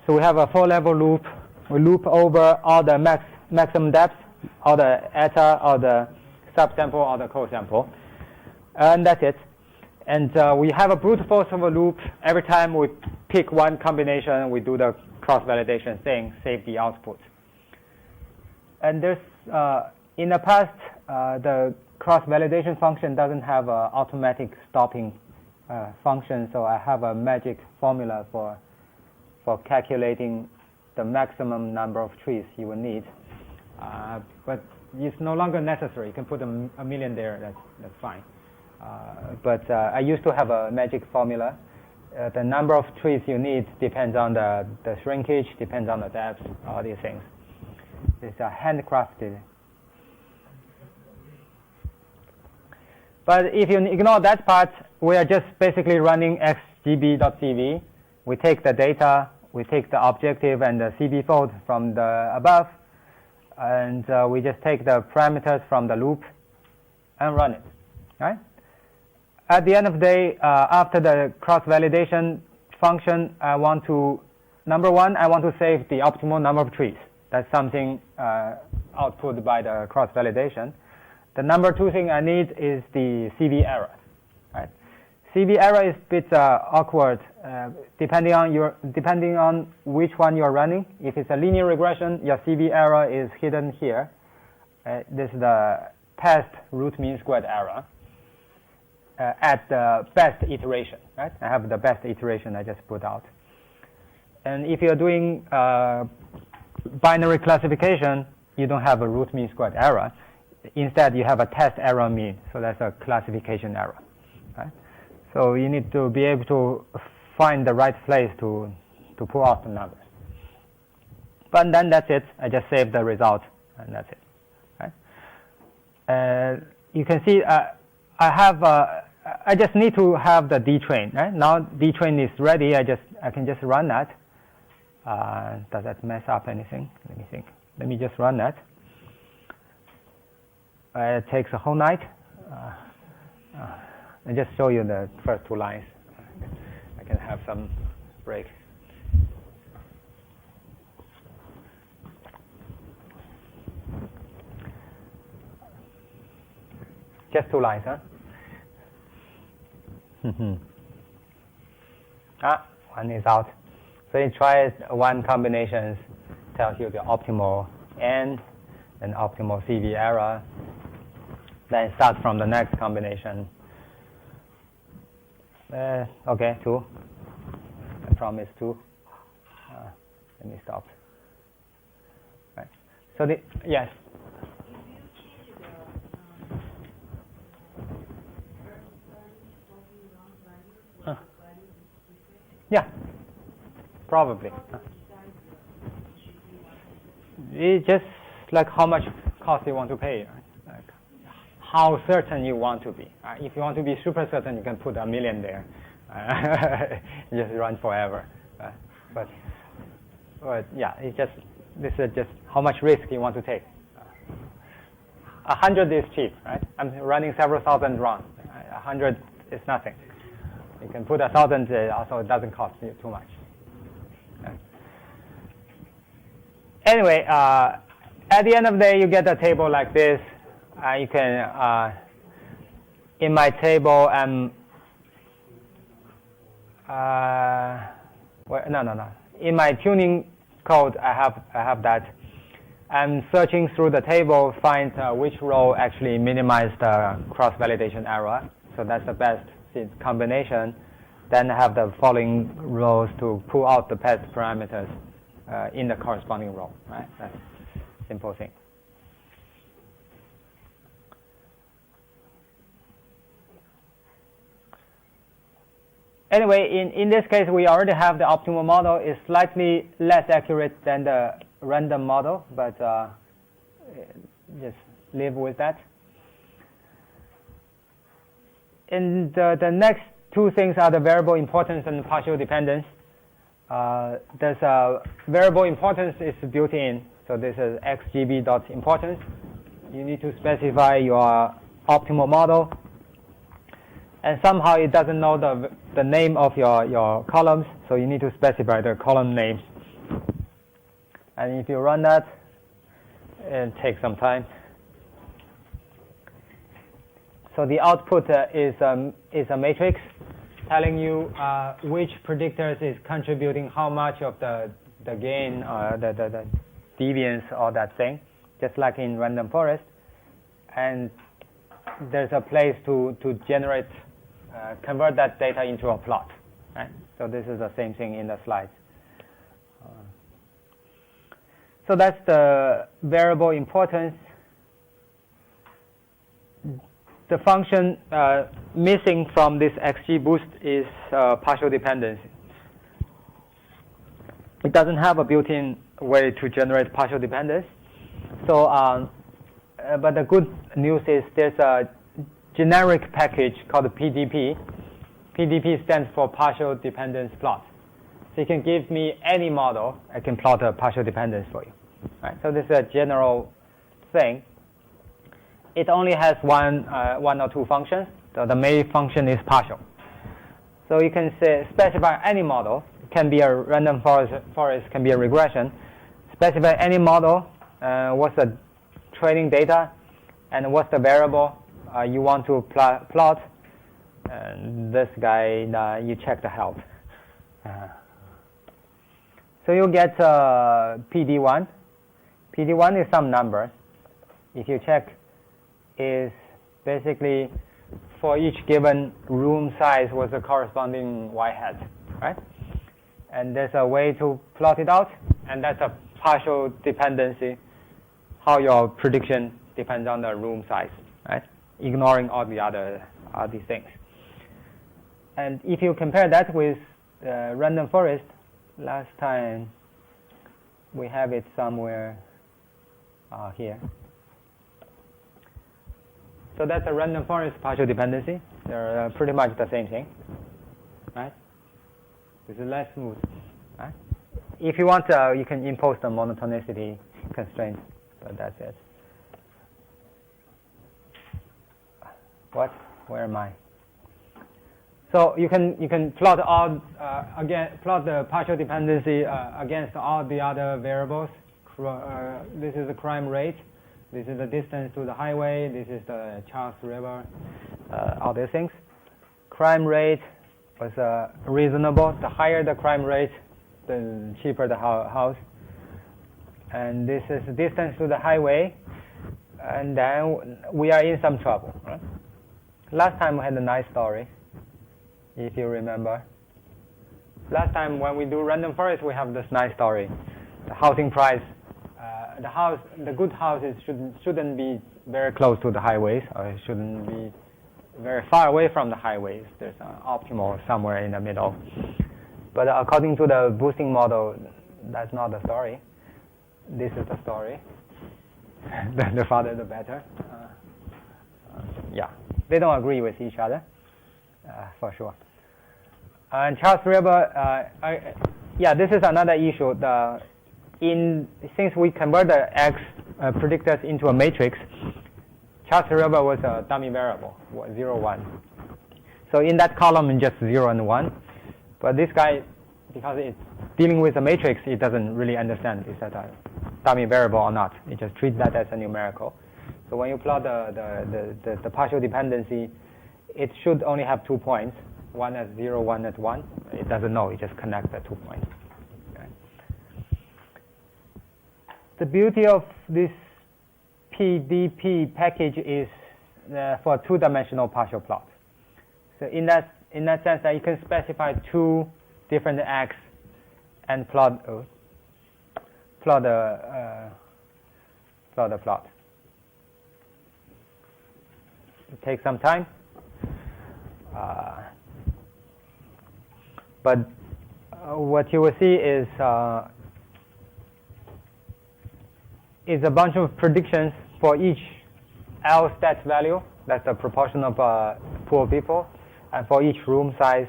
So we have a 4-level loop. We loop over all the maximum depth, all the eta, all the subsample, all the cosample. And that's it. And we have a brute force of a loop. Every time we pick one combination, we do the cross-validation thing, save the output. And there's, in the past, the cross-validation function doesn't have an automatic stopping function, so I have a magic formula for calculating the maximum number of trees you will need. But it's no longer necessary. You can put a million there, that's fine. But I used to have a magic formula. The number of trees you need depends on the shrinkage, depends on the depth, all these things. It's handcrafted. But if you ignore that part, we are just basically running xgb.cv. We take the data, we take the objective and the CB fold from the above, and we just take the parameters from the loop and run it. Right? At the end of the day, after the cross-validation function, I want to, number one, I want to save the optimal number of trees. That's something output by the cross-validation. The number two thing I need is the CV error. Right? CV error is a bit awkward depending on which one you're running. If it's a linear regression, your CV error is hidden here. This is the test root mean squared error at the best iteration. Right? I have the best iteration I just put out. And if you're doing binary classification, you don't have a root mean squared error. Instead, you have a test error mean, so that's a classification error. Right? So you need to be able to find the right place to pull out the numbers. But then that's it. I just save the result, and that's it. Right? You can see I just need to have the dtrain. Right? Now dtrain is ready. I can just run that. Does that mess up anything? Let me think. Let me just run that. It takes a whole night. I just show you the first two lines. I can have some break. Just two lines, huh? One is out. So you try one combination, tells you the optimal N and optimal CV error. Then start from the next combination. Okay, 2. I promise 2. Let me stop. Right. So yes. Yeah, probably. It's just like how much cost you want to pay. Like how certain you want to be. If you want to be super certain, you can put a million there. Just run forever. But yeah, this is just how much risk you want to take. 100 is cheap, right? I'm running several thousand runs. 100 is nothing. You can put 1,000, also it doesn't cost you too much. Anyway, at the end of the day, you get a table like this. You can, in my table, no. In my tuning code, I have that. I'm searching through the table, find which row actually minimize the cross-validation error. So that's the best combination. Then I have the following rows to pull out the best parameters in the corresponding row. Right? That's a simple thing. Anyway, in this case, we already have the optimal model. It's slightly less accurate than the random model, but just live with that. And the next two things are the variable importance and partial dependence. There's a variable importance is built in. So this is xgb.importance. You need to specify your optimal model. And somehow it doesn't know the name of your columns, so you need to specify the column names. And if you run that, it takes some time. So the output is a matrix telling you which predictors is contributing how much of the gain, the deviance, or that thing, just like in random forest. And there's a place to generate, convert that data into a plot. Right? So this is the same thing in the slides. So that's the variable importance. The function missing from this XGBoost is partial dependency. It doesn't have a built-in way to generate partial dependence. So, but the good news is there's a generic package called PDP. PDP stands for partial dependence plot. So you can give me any model, I can plot a partial dependence for you. Right? So this is a general thing. It only has one or two functions. So the main function is partial. So you can specify any model. It can be a random forest, can be a regression. Specify any model. What's the training data, and what's the variable you want to plot. And this guy, you check the help. So you get PD1. PD1 is some number. If you check, is basically for each given room size was the corresponding y hat, right? And there's a way to plot it out, and that's a partial dependency, how your prediction depends on the room size, right? Ignoring all these things. And if you compare that with random forest, last time we have it somewhere here. So that's a random forest partial dependency. They're pretty much the same thing, right? This is less smooth, right? If you want, you can impose the monotonicity constraint, but that's it. What? Where am I? So you can plot all plot the partial dependency against all the other variables. This is the crime rate. This is the distance to the highway. This is the Charles River. All these things. Crime rate was reasonable. The higher the crime rate, the cheaper the house. And this is distance to the highway. And then we are in some trouble. Right? Last time we had a nice story, if you remember. Last time when we do random forest, we have this nice story. The housing price. The good houses shouldn't be very close to the highways, or it shouldn't be very far away from the highways. There's an optimal somewhere in the middle. But according to the boosting model, that's not the story. This is the story. The farther the better. Yeah, they don't agree with each other, for sure. And Charles River, this is another issue. Since we convert the X predictors into a matrix, Charles River was a dummy variable, 0, 1. So in that column, it's just 0 and 1. But this guy, because it's dealing with a matrix, it doesn't really understand is that a dummy variable or not. It just treats that as a numerical. So when you plot the partial dependency, it should only have 2 points, one at 0, one at 1. It doesn't know. It just connects the 2 points. The beauty of this PDP package is for two-dimensional partial plot. So in that sense, that you can specify two different X and plot the plot. It takes some time. But what you will see is a bunch of predictions for each L stats value. That's the proportion of pool people. And for each room size,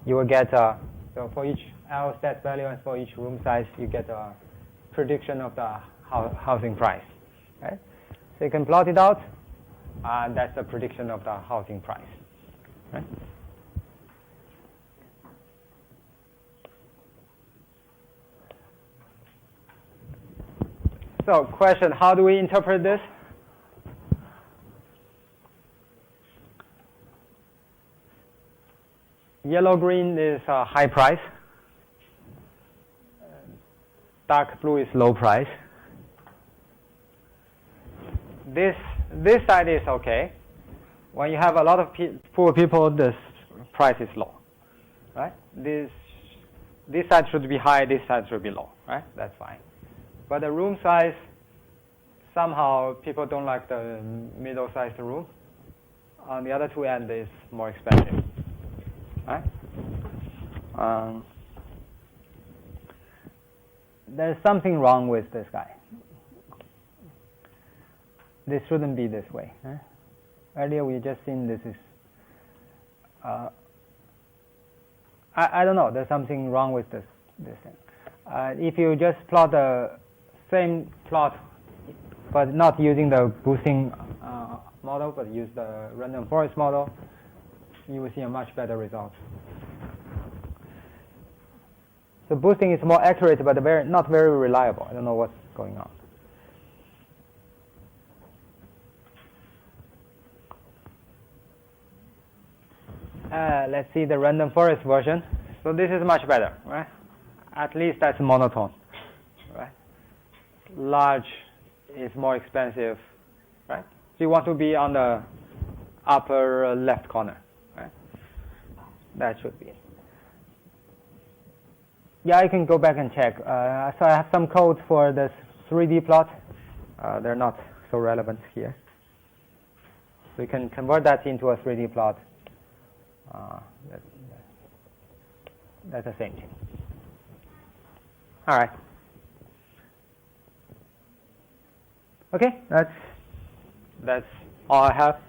you will get, so for each L stats value and for each room size, you get a prediction of the housing price. Right? So you can plot it out, and that's the prediction of the housing price. Right? So question, how do we interpret this? Yellow-green is high price. Dark blue is low price. This side is okay. When you have a lot of poor people, this price is low, right? This side should be high, this side should be low, right? That's fine. But the room size, somehow people don't like the middle-sized room. On the other two ends is more expensive, right? There's something wrong with this guy. This shouldn't be this way. Huh? Earlier we just seen this is, I don't know, there's something wrong with this thing. If you just plot the same plot, but not using the boosting model, but use the random forest model, you will see a much better result. So boosting is more accurate, but not very reliable. I don't know what's going on. Let's see the random forest version. So this is much better, right? At least that's monotone, right? Large is more expensive, right? So you want to be on the upper left corner, right? That should be it. Yeah, I can go back and check. So I have some code for this 3D plot. They're not so relevant here. So you can convert that into a 3D plot. That's the same thing. All right. Okay, that's all I have.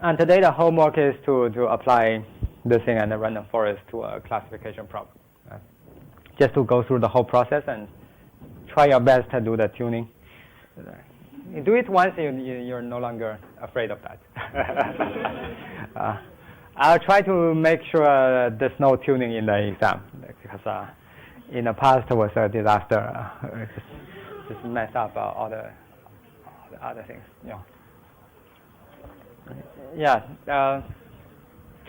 And today the homework is to apply this thing and the random forest to a classification problem. Just to go through the whole process and try your best to do the tuning. You do it once, you're no longer afraid of that. I'll try to make sure there's no tuning in the exam, because in the past it was a disaster. Just mess up all the other things. Yeah.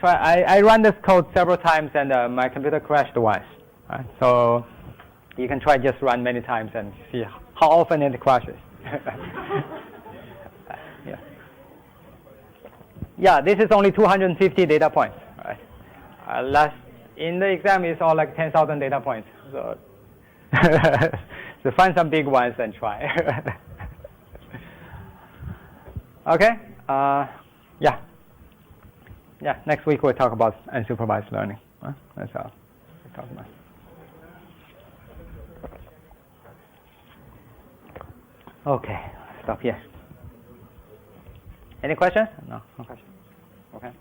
I ran this code several times, and my computer crashed once. Right? So you can try just run many times and see how often it crashes. Yeah, this is only 250 data points. Right? In the exam, it's all like 10,000 data points. So, so find some big ones and try. Okay. Yeah. Next week we'll talk about unsupervised learning. That's all we'll talk about. Okay, stop here. Any questions? No questions. Okay.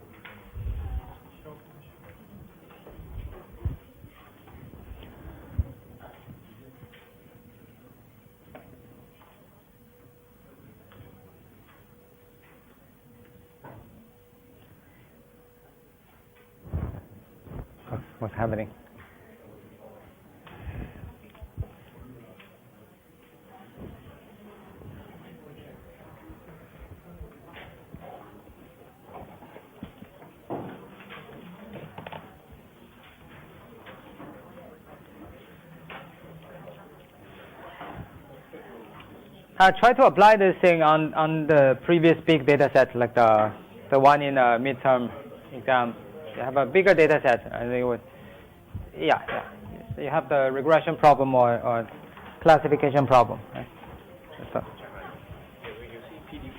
What's happening? Try to apply this thing on the previous big data set, like the one in the midterm exam. You have a bigger data set, and they would, yeah. So you have the regression problem or classification problem. Right? When you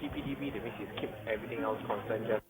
see PDP, that means you keep everything else constant, just